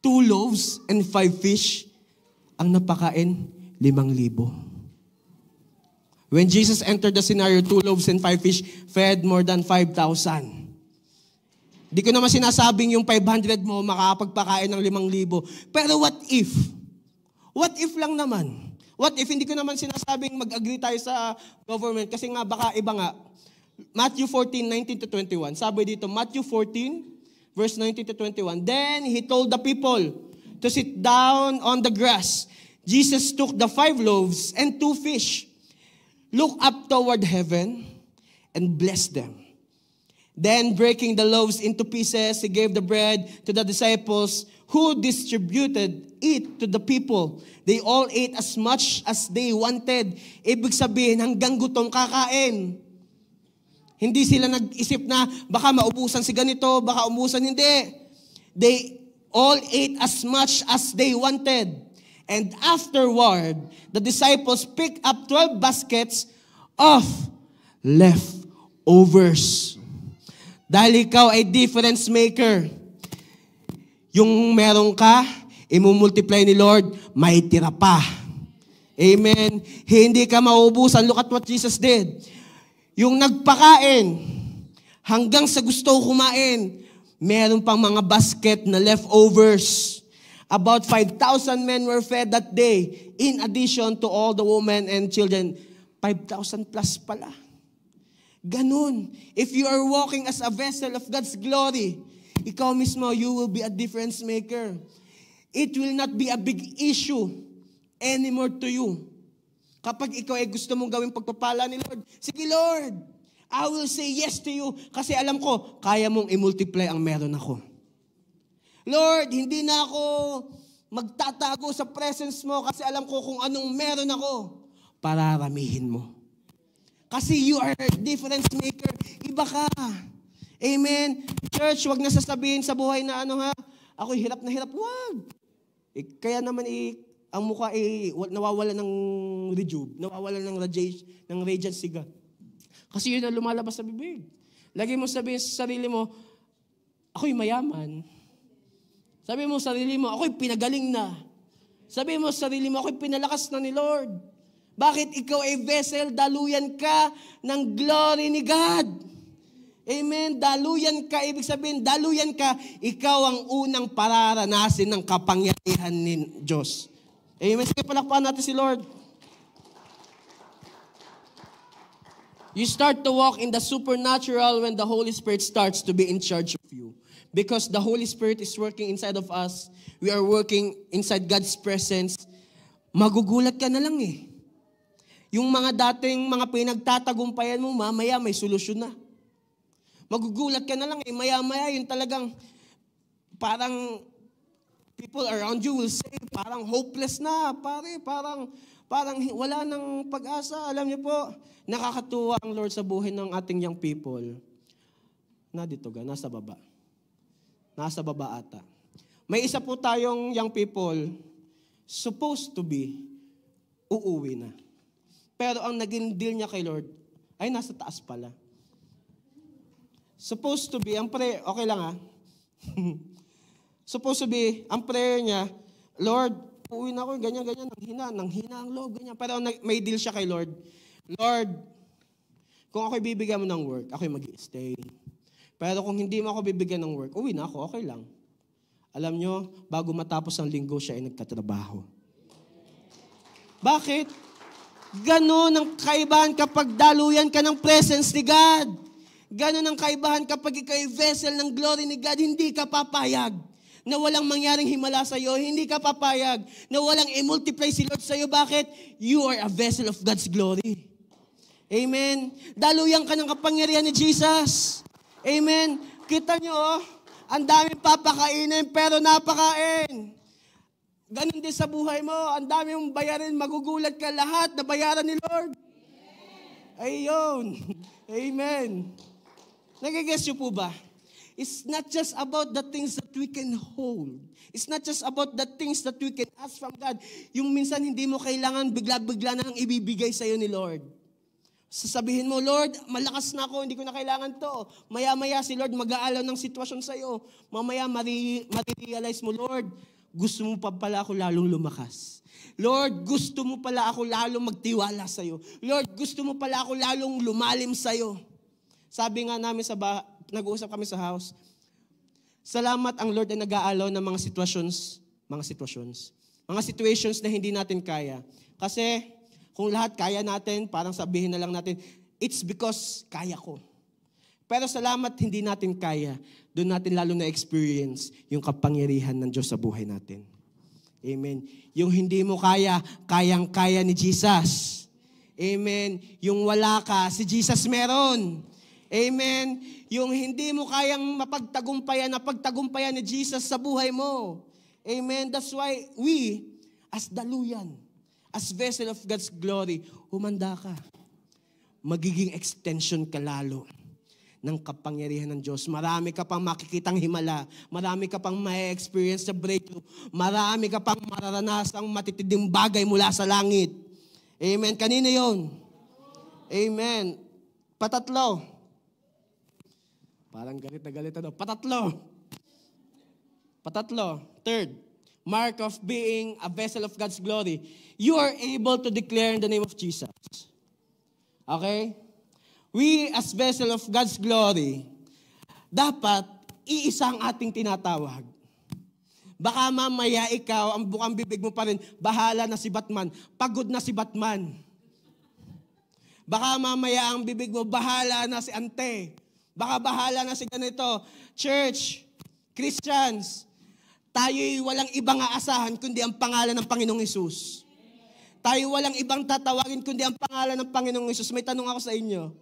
2 loaves and 5 fish, ang napakain, 5,000. When Jesus entered the scenario, 2 loaves and 5 fish fed more than 5,000. Di ko naman sinasabing yung 500 mo makakapagpakain ng 5,000. Pero what if? What if lang naman? What if hindi ko naman sinasabing mag-agree tayo sa government kasi nga baka iba nga. Matthew 14:19-21. Sabi dito, Matthew 14, verse 19-21. Then he told the people to sit down on the grass. Jesus took the 5 loaves and 2 fish, looked up toward heaven, and blessed them. Then, breaking the loaves into pieces, he gave the bread to the disciples, who distributed it to the people. They all ate as much as they wanted. Ibig sabihin, hanggang gutom kakain. Hindi sila nag-isip na baka maubusan si ganito, baka umusan, hindi. They all ate as much as they wanted. And afterward, the disciples picked up 12 baskets of leftovers. Dahil ikaw ay difference maker. yung meron ka, imumultiply ni Lord, may tira pa. Amen. Hindi ka mauubusan. Look at what Jesus did. Yung nagpakain, hanggang sa gusto kumain, meron pang mga basket na leftovers. About 5,000 men were fed that day, in addition to all the women and children. 5,000 plus pala. Ganun. If you are walking as a vessel of God's glory, ikaw mismo, you will be a difference maker. It will not be a big issue anymore to you. Kapag ikaw ay gusto mong gawing pagpapala ni Lord, sige Lord, I will say yes to you kasi alam ko, kaya mong i-multiply ang meron ako. Lord, hindi na ako magtatago sa presence mo kasi alam ko kung anong meron ako. Pararamihin mo. Kasi you are a difference maker. Iba ka. Amen. Church, wag na sasabihin sa buhay na ako'y hirap na hirap. Wag. Kaya naman ang mukha nawawala ng rejuve, nawawala ng radiance siga. Kasi yun ang lumalabas sa bibig. Lagi mo sabihin sa sarili mo, ako'y mayaman. Sabi mo sa sarili mo, ako'y pinagaling na. Sabi mo sa sarili mo, ako'y pinalakas na ni Lord. Bakit ikaw ay vessel? Daluyan ka ng glory ni God. Amen. Daluyan ka, ibig sabihin, daluyan ka, ikaw ang unang pararanasin ng kapangyarihan ni Diyos. Amen. Sige, palakpakan natin si Lord. You start to walk in the supernatural when the Holy Spirit starts to be in charge of you. Because the Holy Spirit is working inside of us. We are working inside God's presence. Magugulat ka na lang eh. Yung mga dating mga pinagtatagumpayan mo, mamaya may solusyon na. Magugulat ka na lang eh. Maya-maya yung talagang parang people around you will say, parang hopeless na, pare, parang wala nang pag-asa. Alam niyo po, nakakatuwa ang Lord sa buhay ng ating young people. Nasa baba. Nasa baba ata. May isa po tayong young people, supposed to be, uuwi na. Pero ang naging deal niya kay Lord, ay nasa taas pala. Supposed to be, okay lang Supposed to be, ang prayer niya, Lord, uuwi na ako, ganyan, nang hina ang loob, ganyan. Pero may deal siya kay Lord. Lord, kung ako'y bibigyan mo ng work, ako'y mag-i-stay. Pero kung hindi mo ako bibigyan ng work, uwi na ako, okay lang. Alam nyo, bago matapos ang linggo, siya ay nagtatrabaho. Bakit? Ganon ang kaibahan kapag daluyan ka ng presence ni God. Ganon ang kaibahan kapag ikaw ay vessel ng glory ni God, hindi ka papayag na walang mangyaring himala sa iyo, hindi ka papayag na walang i-multiply si Lord sa iyo. Bakit? You are a vessel of God's glory. Amen. Daluyan ka ng kapangyarihan ni Jesus. Amen. Kita nyo, ang daming papakainin pero napakain. Ganon din sa buhay mo, ang dami mong bayarin, magugulat ka lahat na bayaran ni Lord. Ayun. Amen. Nagigess nyo po ba? It's not just about the things that we can hold. It's not just about the things that we can ask from God. Yung minsan hindi mo kailangan bigla-bigla na lang ibibigay sa'yo ni Lord. Sasabihin mo, Lord, malakas na ako, hindi ko na kailangan to. Maya-maya si Lord mag-aalaw ng sitwasyon sa'yo. Mamaya marirealize mo, Lord, gusto mo pa pala ako lalong lumakas. Lord, gusto mo pala ako lalong magtiwala sa'yo. Lord, gusto mo pala ako lalong lumalim sa'yo. Sabi nga namin nag-uusap kami sa house, salamat ang Lord ay nag-aalaw ng mga situations na hindi natin kaya. Kasi kung lahat kaya natin, parang sabihin na lang natin, it's because kaya ko. Pero salamat hindi natin kaya. Doon natin lalo na-experience yung kapangyarihan ng Diyos sa buhay natin. Amen. Yung hindi mo kaya, kayang-kaya ni Jesus. Amen. Yung wala ka, si Jesus meron. Amen. Yung hindi mo kayang napagtagumpayan ni Jesus sa buhay mo. Amen. That's why we, as daluyan, as vessel of God's glory, humanda ka. Magiging extension ka lalo ng kapangyarihan ng Diyos. Marami ka pang makikitang himala. Marami ka pang ma-experience sa breakthrough. Marami ka pang mararanasang matitinding bagay mula sa langit. Amen. Kanina yon. Amen. Patatlo. Parang galit na daw. Patatlo. Patatlo. Third, mark of being a vessel of God's glory. You are able to declare in the name of Jesus. Okay? We as vessel of God's glory, dapat iisa ang ating tinatawag. Baka mamaya ikaw, ang bukang bibig mo pa rin, bahala na si Batman, pagod na si Batman. Baka mamaya ang bibig mo, bahala na si Ante. Baka bahala na si ganito. Church, Christians, tayo'y walang ibang aasahan kundi ang pangalan ng Panginoong Hesus. Tayo walang ibang tatawagin kundi ang pangalan ng Panginoong Hesus. May tanong ako sa inyo.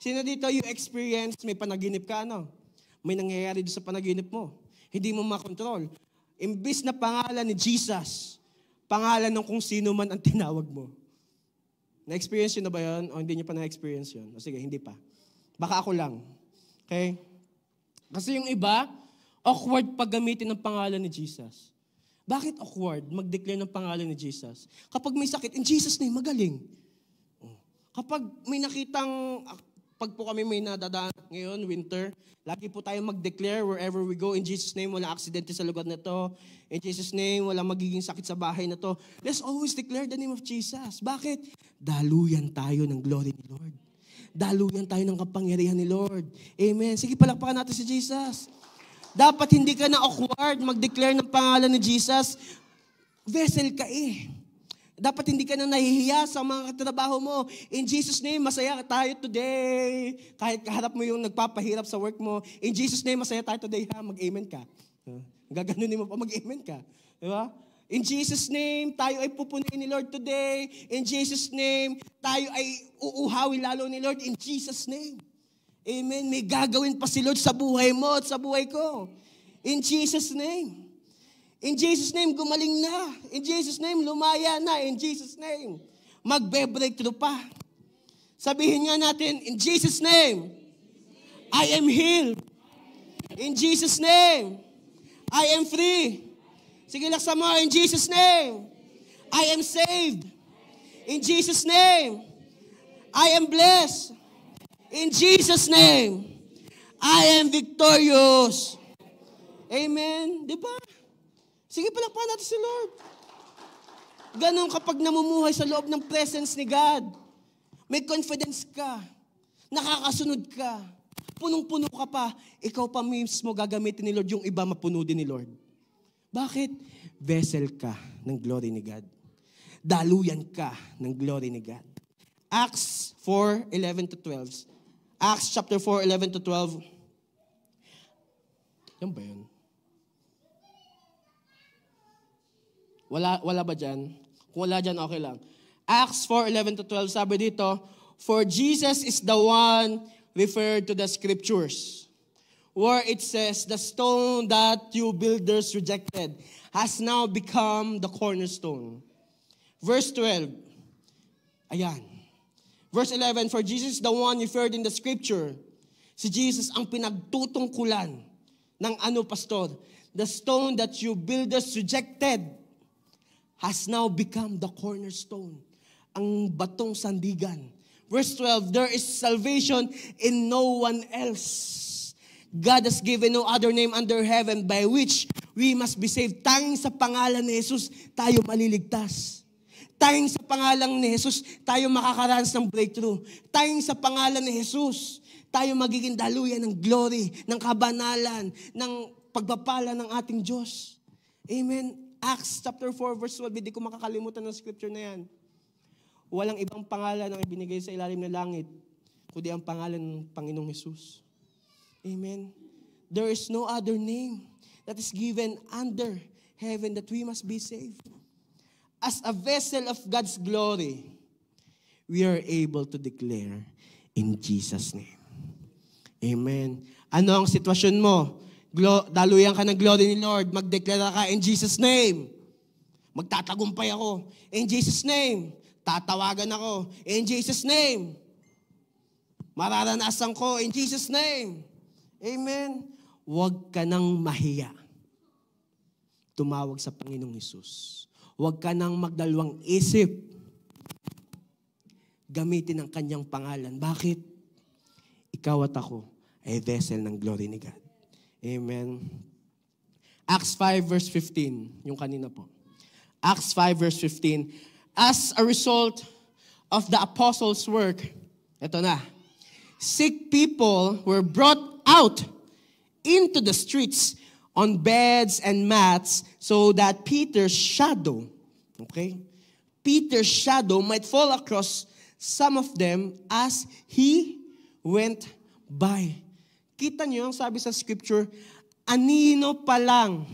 Sino dito you experience, may panaginip ka, ano? May nangyayari doon sa panaginip mo. Hindi mo makontrol. Imbis na pangalan ni Jesus, pangalan ng kung sino man ang tinawag mo. Na-experience yun na ba yun? O hindi nyo pa na-experience yun? O sige, hindi pa. Baka ako lang. Okay? Kasi yung iba, awkward pag gamitin ng pangalan ni Jesus. Bakit awkward mag-declare ng pangalan ni Jesus? Kapag may sakit, in Jesus' name, magaling. Kapag may nakitang, pag po kami may nadadaan ngayon, winter, lagi po tayo mag-declare wherever we go, in Jesus' name, walang aksidente sa lugar na to. In Jesus' name, walang magiging sakit sa bahay na to. Let's always declare the name of Jesus. Bakit? Daluyan tayo ng glory ni Lord. Daluyan tayo ng kapangyarihan ni Lord. Amen. Sige, palakpakan natin si Jesus. Dapat hindi ka na awkward mag-declare ng pangalan ni Jesus. Vessel ka eh. Dapat hindi ka na nahihiya sa mga katrabaho mo. In Jesus' name, masaya tayo today. Kahit kaharap mo yung nagpapahirap sa work mo, in Jesus' name, masaya tayo today. Ha? Mag-amen ka. Gaganunin mo pa, mag-amen ka. Diba? In Jesus' name, tayo ay pupunin ni Lord today. In Jesus' name, tayo ay uuhawi lalo ni Lord. In Jesus' name. Amen. May gagawin pa si Lord sa buhay mo at sa buhay ko. In Jesus' name. In Jesus' name, gumaling na. In Jesus' name, lumaya na. In Jesus' name, magbe-breakthrough pa. Sabihin nga natin, in Jesus' name, I am healed. In Jesus' name, I am free. Sige, laksa mo, in Jesus' name, I am saved. In Jesus' name, I am blessed. In Jesus' name, I am victorious. Amen. Di ba? Sige, palakpakan natin si Lord. Ganon kapag namumuhay sa loob ng presence ni God. May confidence ka. Nakakasunod ka. Punong-puno ka pa. Ikaw pa mismo gagamitin ni Lord yung iba mapuno din ni Lord. Bakit? Vessel ka ng glory ni God. Daluyan ka ng glory ni God. Acts 4:11-12. Acts chapter 4, 11-12. Yan ba yun? Wala ba dyan? Kung wala dyan, okay lang. Acts 4, 11-12, sabi dito, for Jesus is the one referred to the scriptures, where it says, the stone that you builders rejected has now become the cornerstone. Verse 12. Ayan. Verse 11, for Jesus is the one referred in the scripture. Si Jesus ang pinagtutungkulan ng pastor? The stone that you builders rejected has now become the cornerstone. Ang batong sandigan. Verse 12, there is salvation in no one else. God has given no other name under heaven by which we must be saved. Tanging sa pangalan ni Jesus, tayo maliligtas. Tanging sa pangalan ni Jesus, tayo makakaranas ng breakthrough. Tanging sa pangalan ni Jesus, tayo magiging daluyan ng glory, ng kabanalan, ng pagpapala ng ating Diyos. Amen. Acts chapter 4 verse 12, hindi ko makakalimutan ng scripture na yan. Walang ibang pangalan ang ibinigay sa ilalim ng langit, kundi ang pangalan ng Panginoong Jesus. Amen. There is no other name that is given under heaven that we must be saved. As a vessel of God's glory, we are able to declare in Jesus' name. Amen. Ano ang sitwasyon mo? Daluyan ka ng glory ni Lord. Magdeklara ka in Jesus' name. Magtatagumpay ako. In Jesus' name. Tatawagan ako. In Jesus' name. Mararanasan ko. In Jesus' name. Amen. Huwag ka nang mahiya. Tumawag sa Panginoong Hesus. Huwag ka nang magdalawang isip. Gamitin ang kanyang pangalan. Bakit? Ikaw at ako ay vessel ng glory ni God. Amen. Acts 5 verse 15, yung kanina po. Acts 5 verse 15. As a result of the apostles' work, ito na, sick people were brought out into the streets on beds and mats so that Peter's shadow, okay, Peter's shadow might fall across some of them as he went by. Kita niyo ang sabi sa scripture, anino pa lang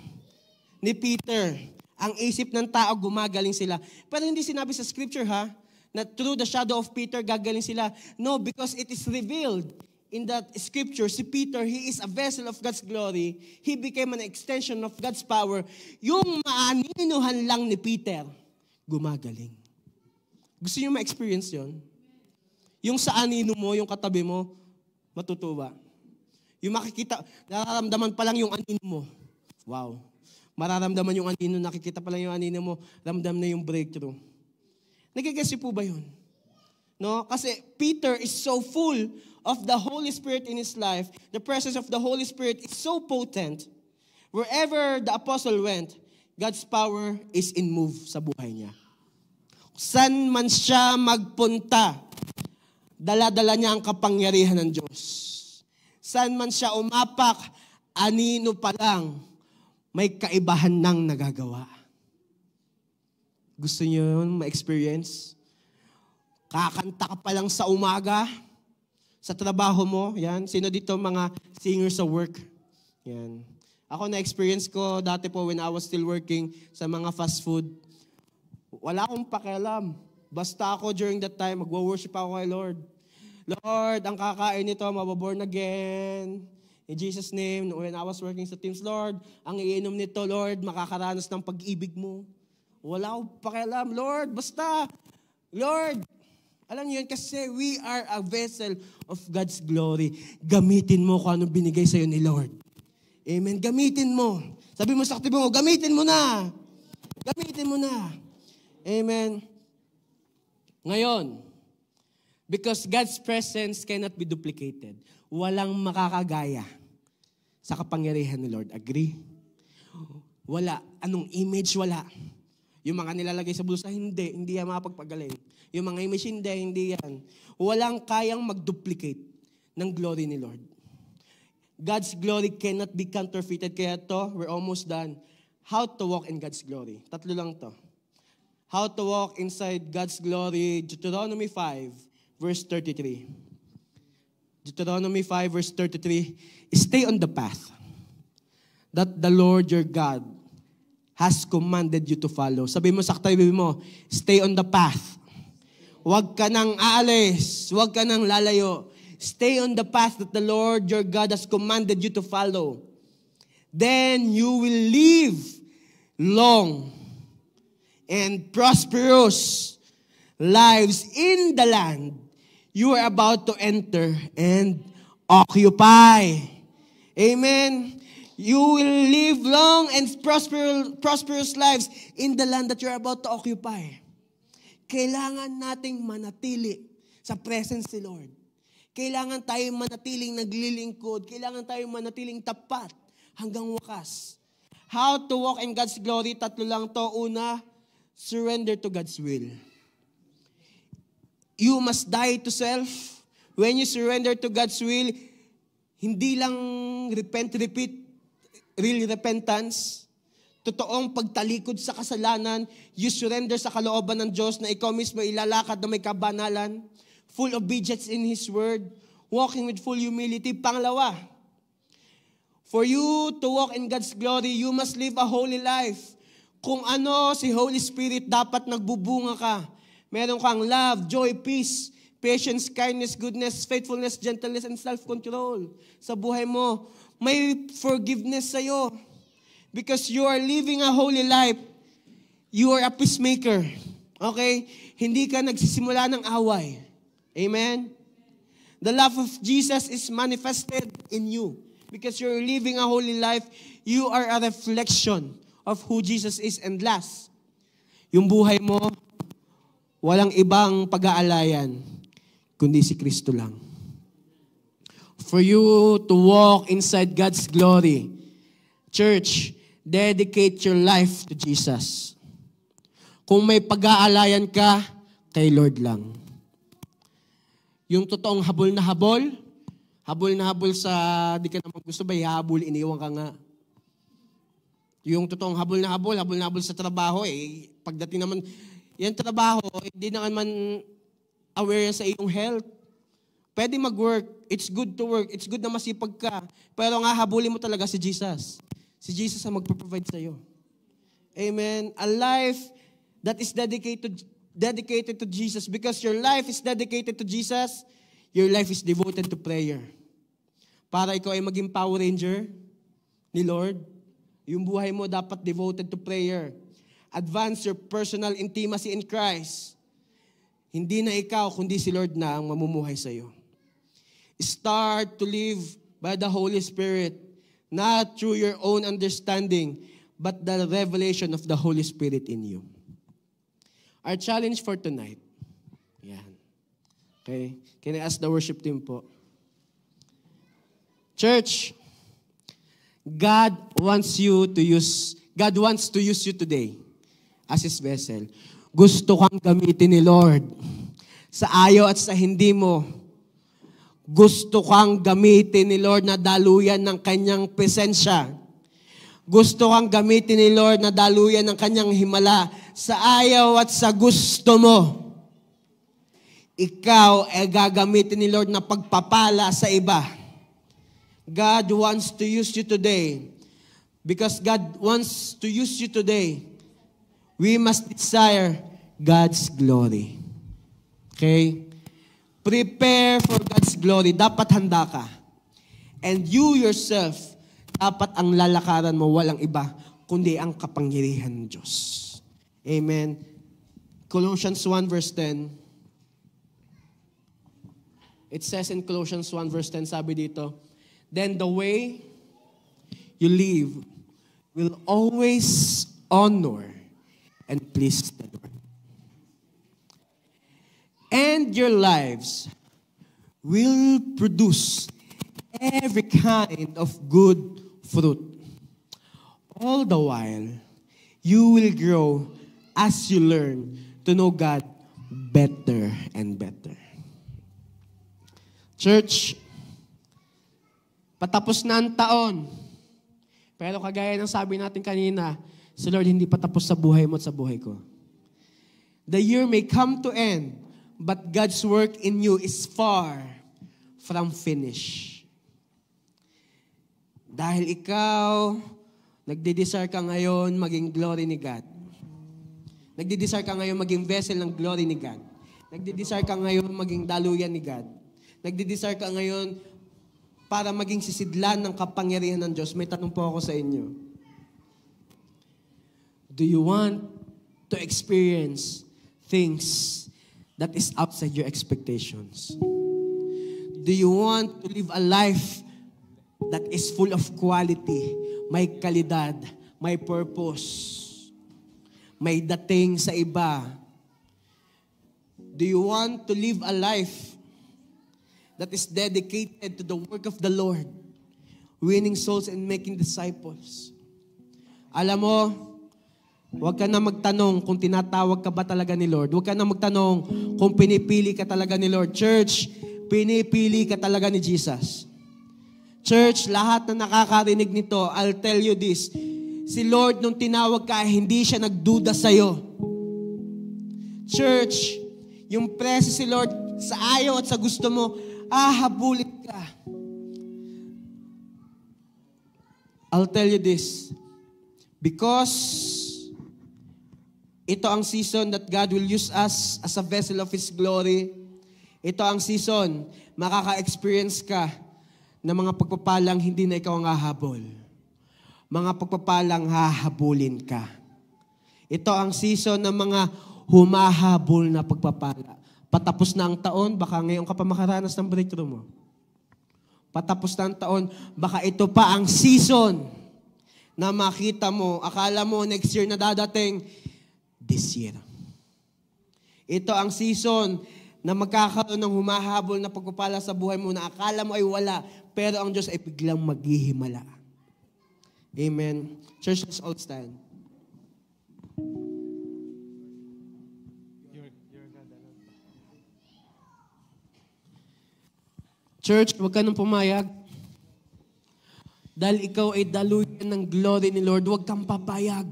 ni Peter, ang isip ng tao gumagaling sila. Pero hindi sinabi sa scripture na through the shadow of Peter gagaling sila. No, because it is revealed in that scripture, si Peter, he is a vessel of God's glory. He became an extension of God's power. Yung maaninuhan lang ni Peter, gumagaling. Gusto niyo ma-experience yon? Yung sa anino mo, yung katabi mo, matutuwa. Yung makikita, nararamdaman pa lang yung anino mo. Wow. Mararamdaman yung anino, nakikita pa lang yung anino mo, ramdam na yung breakthrough. Nagigasi po ba yun? No? Kasi Peter is so full of the Holy Spirit in his life. The presence of the Holy Spirit is so potent. Wherever the apostle went, God's power is in move sa buhay niya. San man siya magpunta, dala-dala niya ang kapangyarihan ng Diyos. San man siya umapak, anino pa lang, may kaibahan nang nagagawa. Gusto niyo yun ma-experience? Kakanta ka pa lang sa umaga, sa trabaho mo, yan. Sino dito mga singers sa work? Yan. Ako na-experience ko dati po when I was still working sa mga fast food. Wala akong pakialam. Basta ako during that time, magwo-worship ako kay Lord. Lord, ang kakain nito, mababorn again. In Jesus' name, when I was working sa Teams, Lord, ang iinom nito, Lord, makakaranas ng pag-ibig mo. Wala akong pakialam. Lord, basta. Lord, alam niyo yun, kasi we are a vessel of God's glory. Gamitin mo kung anong binigay sa'yo ni Lord. Amen. Gamitin mo. Sabi mo sa katibo mo, gamitin mo na. Gamitin mo na. Amen. Ngayon, because God's presence cannot be duplicated. Walang makakagaya sa kapangyarihan ni Lord. Agree? Wala. Anong image? Wala. Yung mga nilalagay sa bulsa, hindi yan mapagpagaling. Yung mga image, hindi yan. Walang kayang mag-duplicate ng glory ni Lord. God's glory cannot be counterfeited. Kaya to, we're almost done. How to walk in God's glory. 3 lang to. How to walk inside God's glory. Deuteronomy 5, verse 33. Deuteronomy 5, verse 33. Stay on the path that the Lord your God has commanded you to follow. Sabi mo sa katabi mo, stay on the path. Huwag ka nang aalis. Huwag ka nang lalayo. Stay on the path that the Lord your God has commanded you to follow. Then you will live long and prosperous lives in the land you are about to enter and occupy. Amen. You will live long and prosperous lives in the land that you're about to occupy. Kailangan nating manatili sa presence ni Lord. Kailangan tayong manatiling naglilingkod. Kailangan tayong manatiling tapat hanggang wakas. How to walk in God's glory? 3 lang to. Una, surrender to God's will. You must die to self. When you surrender to God's will, hindi lang repeat, real repentance, totoong pagtalikod sa kasalanan, you surrender sa kalooban ng Diyos na ikaw mismo ilalakad na may kabanalan, full obedience in His Word, walking with full humility. Pangalawa, for you to walk in God's glory, you must live a holy life. Kung ano si Holy Spirit, dapat nagbubunga ka. Meron kang love, joy, peace, patience, kindness, goodness, faithfulness, gentleness, and self-control sa buhay mo. May forgiveness sa'yo. Because you are living a holy life. You are a peacemaker. Okay? Hindi ka nagsisimula ng away. Amen? The love of Jesus is manifested in you. Because you're living a holy life, you are a reflection of who Jesus is. And last, yung buhay mo, walang ibang pag-aalayan, kundi si Kristo lang. For you to walk inside God's glory, church, Dedicate your life to Jesus. Kung may pag-aalayan ka, kay Lord lang. Yung totoong habol na habol sa di ka naman gusto ba, ihabol, iniwan ka nga. Yung totoong habol na habol sa trabaho, pagdating naman, yan trabaho, hindi naman aware sa iyong health. Pwede mag-work, it's good to work, it's good na masipag ka, pero nga habulin mo talaga si Jesus. Si Jesus ang magpo-provide sa'yo. Amen. A life that is dedicated to Jesus, because your life is dedicated to Jesus, your life is devoted to prayer. Para ikaw ay maging Power Ranger ni Lord, yung buhay mo dapat devoted to prayer. Advance your personal intimacy in Christ. Hindi na ikaw, kundi si Lord na ang mamumuhay sa iyo. Start to live by the Holy Spirit, not through your own understanding, but the revelation of the Holy Spirit in you. Our challenge for tonight. Yan. Okay? Can I ask the worship team po? Church, God wants to use you today as His vessel. Gusto kang gamitin ni Lord. Sa ayaw at sa hindi mo, gusto kang gamitin ni Lord na daluyan ng Kanyang presensya. Gusto kang gamitin ni Lord na daluyan ng Kanyang himala. Sa ayaw at sa gusto mo, ikaw ay gagamitin ni Lord na pagpapala sa iba. God wants to use you today. Because God wants to use you today, we must desire God's glory. Okay? Prepare for God's glory. Dapat handa ka. And you yourself, dapat ang lalakaran mo walang iba, kundi ang kapangyarihan ng Diyos. Amen. Colossians 1 verse 10. It says in Colossians 1 verse 10, sabi dito, then the way you live will always honor and please the Lord. And your lives will produce every kind of good fruit. All the while, you will grow as you learn to know God better and better. Church, patapos na ang taon. Pero kagaya ng sabi natin kanina, si Lord hindi patapos sa buhay mo at sa buhay ko. The year may come to end, but God's work in you is far from finish. Dahil ikaw, nagde-desire ka ngayon maging glory ni God. Nagde-desire ka ngayon maging vessel ng glory ni God. Nagde-desire ka ngayon maging daluyan ni God. Nagde-desire ka ngayon para maging sisidlan ng kapangyarihan ng Diyos. May tanong po ako sa inyo. Do you want to experience things that is outside your expectations? Do you want to live a life that is full of quality, may kalidad, may purpose, may dating sa iba? Do you want to live a life that is dedicated to the work of the Lord, winning souls and making disciples? Alam mo, huwag ka na magtanong kung tinatawag ka ba talaga ni Lord. Huwag ka na magtanong kung pinipili ka talaga ni Lord. Church, pinipili ka talaga ni Jesus. Church, lahat na nakakarinig nito, I'll tell you this, si Lord nung tinawag ka, hindi siya nagduda sa'yo. Church, yung presyo si Lord sa ayaw at sa gusto mo, habulin ka. I'll tell you this, because ito ang season that God will use us as a vessel of His glory. Ito ang season, makaka-experience ka ng mga pagpapalang hindi na ikaw ang hahabol. Mga pagpapalang hahabulin ka. Ito ang season ng mga humahabol na pagpapala. Patapos na ang taon, baka ngayon ka pa makaranas ng breakthrough mo. Patapos na ang taon, baka ito pa ang season na makita mo, akala mo next year na dadating, this year. Ito ang season na magkakaroon ng humahabol na pagpapala sa buhay mo na akala mo ay wala, pero ang Diyos ay biglang maghihimala. Amen. Church, let's all stand. Church, huwag ka nang pumayag. Dahil ikaw ay daluyan ng glory ni Lord, huwag kang papayag.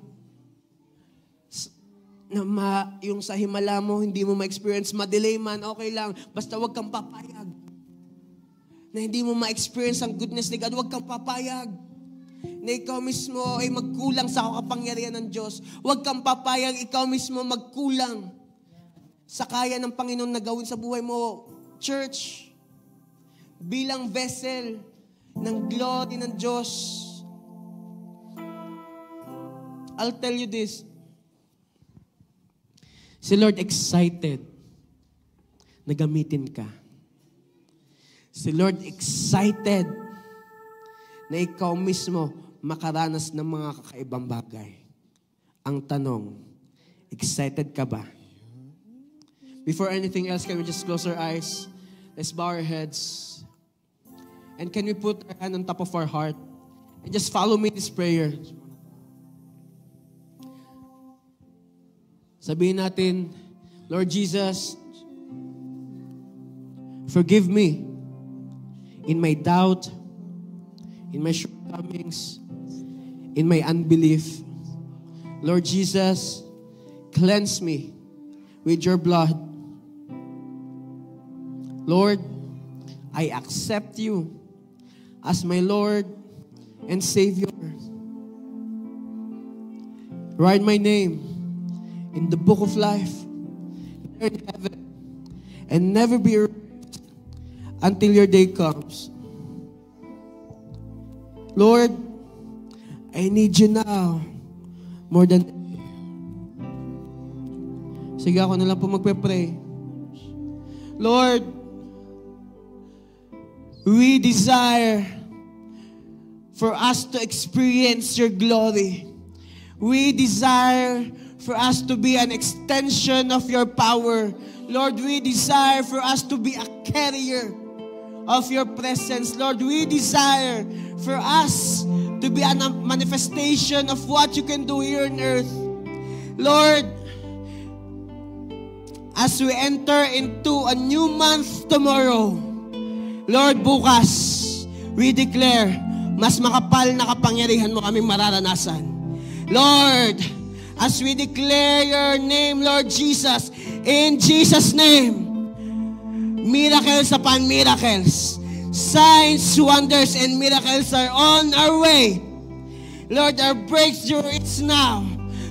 Yung sa himala mo, hindi mo ma-experience, ma-delay man, okay lang. Basta huwag kang papayag. Na hindi mo ma-experience ang goodness ni God, huwag kang papayag. Na ikaw mismo ay magkulang sa kapangyarihan ng Diyos. Huwag kang papayag, ikaw mismo magkulang sa kaya ng Panginoon na gawin sa buhay mo. Church, bilang vessel ng glory ng Diyos, I'll tell you this. Si Lord excited na gamitin ka. Si Lord excited na ikaw mismo makaranas ng mga kakaibang bagay. Ang tanong, excited ka ba? Before anything else, can we just close our eyes? Let's bow our heads. And can we put our hand on top of our heart? And just follow me in this prayer. Sabihin natin, Lord Jesus, forgive me in my doubt, in my shortcomings, in my unbelief. Lord Jesus, cleanse me with your blood. Lord, I accept you as my Lord and Savior. Write my name in the book of life in heaven and never be erased until your day comes. Lord, I need you now more than ever. Sige, ako na lang po magpe-pray. Lord, we desire for us to experience your glory. We desire for us to be an extension of your power. Lord, we desire for us to be a carrier of your presence. Lord, we desire for us to be a manifestation of what you can do here on earth. Lord, as we enter into a new month tomorrow, Lord, bukas, we declare, mas makapal na kapangyarihan mo kaming mararanasan. Lord, as we declare your name, Lord Jesus, in Jesus' name, miracles upon miracles, signs, wonders, and miracles are on our way. Lord, our breakthrough is now.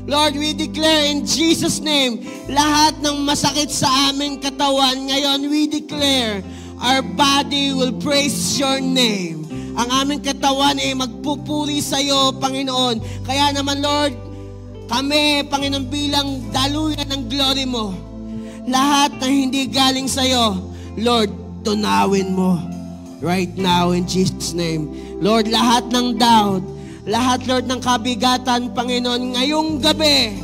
Lord, we declare in Jesus' name, lahat ng masakit sa aming katawan, ngayon we declare, our body will praise your name. Ang aming katawan ay magpupuri sa iyo, Panginoon. Kaya naman, Lord, kami, Panginoon, bilang daluyan ng glory mo, lahat na hindi galing sa iyo, Lord, tunawin mo right now in Jesus' name. Lord, lahat ng doubt, lahat, Lord, ng kabigatan, Panginoon, ngayong gabi,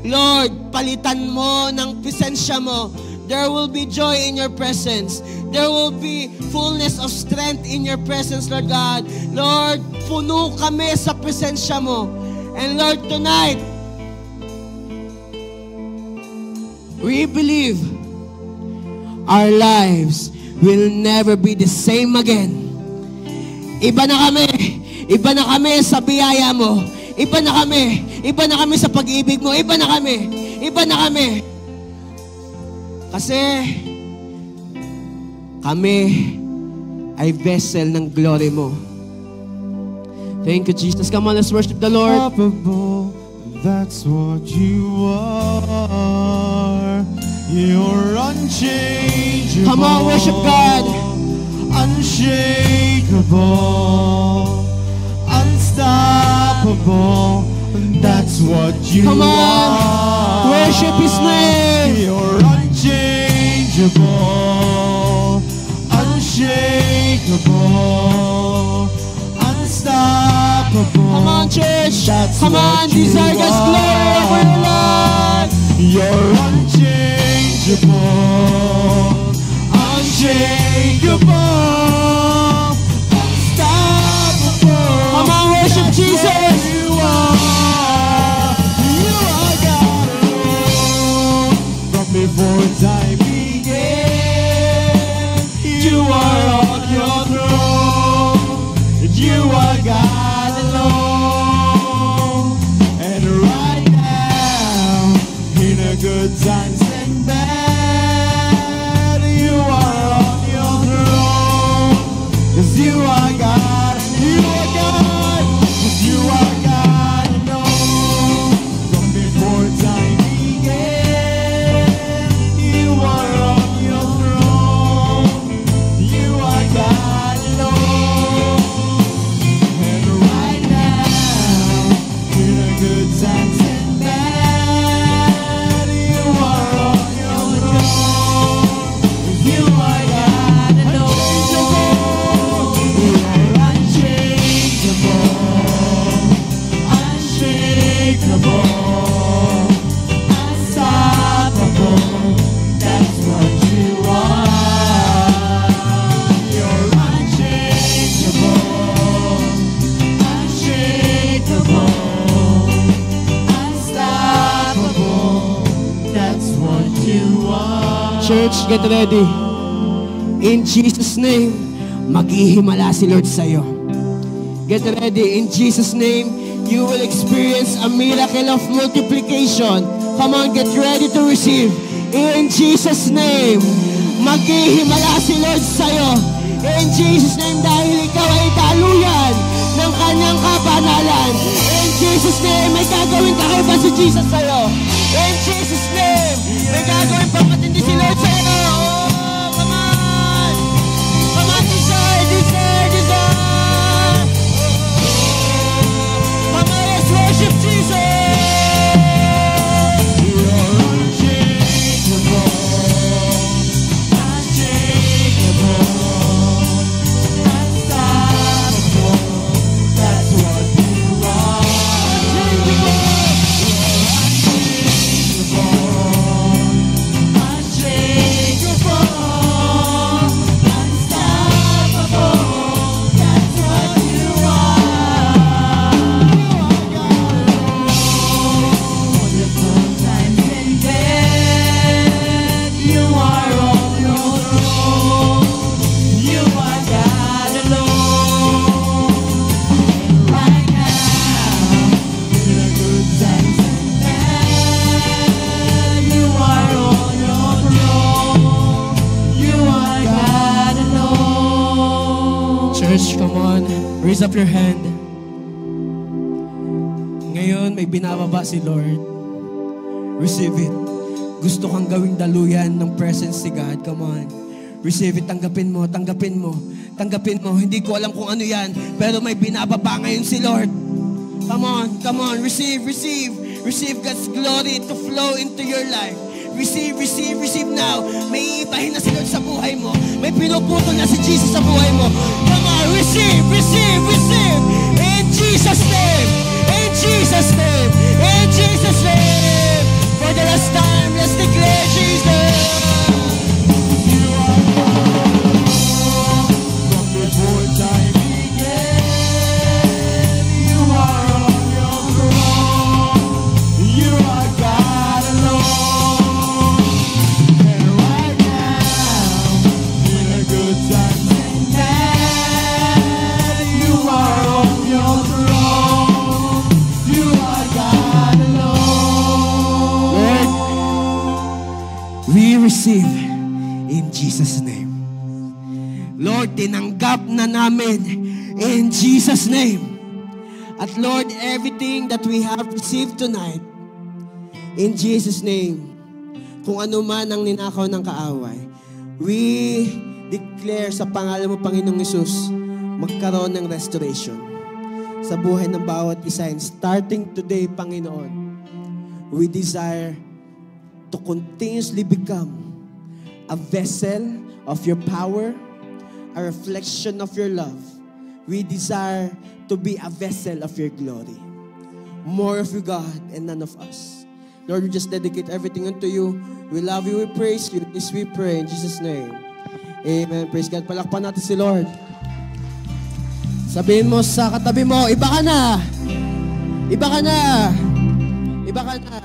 Lord, palitan mo ng presensya mo. There will be joy in your presence. There will be fullness of strength in your presence, Lord God. Lord, puno kami sa presensya mo. And Lord, tonight, we believe our lives will never be the same again. Iba na kami. Iba na kami sa biyaya mo. Iba na kami. Iba na kami sa pag-ibig mo. Iba na kami. Iba na kami. Kasi kami ay vessel ng glory mo. Thank you, Jesus. Come on, let's worship the Lord. Unstoppable, that's what you are. You're unchangeable. Come on, worship God. Unshakable, unstoppable, that's what you Come on, are. worship His name. You're unchangeable, unshakable, unstoppable. Come on, church. That's Come on, what you desire God's are. glory over your life. You're unchangeable, unshakable, unstoppable. Come on, worship That's Jesus. You are God alone. And right now, in the good times and bad, you are on your throne. 'Cause you are God, you are God, 'cause you are God alone. From before time began, you are on your throne. You are God alone. And right now, in the good times and bad, you are on your throne. You are God alone. You are unchangeable, unshakable, unstoppable. That's what you are. You're unchangeable, unshakable, unstoppable. That's what you are. Church, get ready. In Jesus' name, maghihimala si Lord sa'yo. Get ready. In Jesus' name, you will experience a miracle of multiplication. Come on, get ready to receive. In Jesus' name, maghihimala si Lord sa'yo. In Jesus' name, dahil ikaw ay daluyan ng kanyang kapanalan. In Jesus' name, may gagawin kakaiba si Jesus sa'yo. In Jesus' name, may gagawin pa matindi si Lord sa'yo. Oh, come on! Come on, desire, desire, desire! Come on, let's worship Jesus! You're unchangeable, unshakable, unstoppable. That's what you are. Church, come on. Raise up your hand. Ngayon, may binababa si Lord. Receive it. Gusto kang gawing daluyan ng presence ni God. Come on. Receive it. Tanggapin mo, tanggapin mo. Tanggapin mo. Hindi ko alam kung ano yan, pero may binababa ngayon si Lord. Come on, come on. Receive, receive. Receive God's glory to flow into your life. Receive, receive, receive now. May iibahin na si Lord sa buhay mo. May pinuputol na si Jesus sa buhay mo. Come on, receive, receive, receive. In Jesus' name. In Jesus' name. In Jesus' name. For the last time, let's declare Jesus. You are God from before time began. You are on your throne. You are God alone. And right now, in a good time and bad, you are on your throne. You are God alone. Lord, we receive in Jesus' name. Lord, tinanggap na namin in Jesus' name. At Lord, everything that we have received tonight, in Jesus' name, kung ano man ang ninakaw ng kaaway, we declare sa pangalan mo, Panginoong Hesus, magkaroon ng restoration sa buhay ng bawat isa. And starting today, Panginoon, we desire to continuously become a vessel of your power, a reflection of your love. We desire to be a vessel of your glory. More of you, God, and none of us. Lord, we just dedicate everything unto you. We love you, we praise you. This we pray in Jesus' name. Amen. Praise God. Palakpan natin si Lord. Sabihin mo sa katabi mo, iba ka na. Iba ka na. Iba ka na.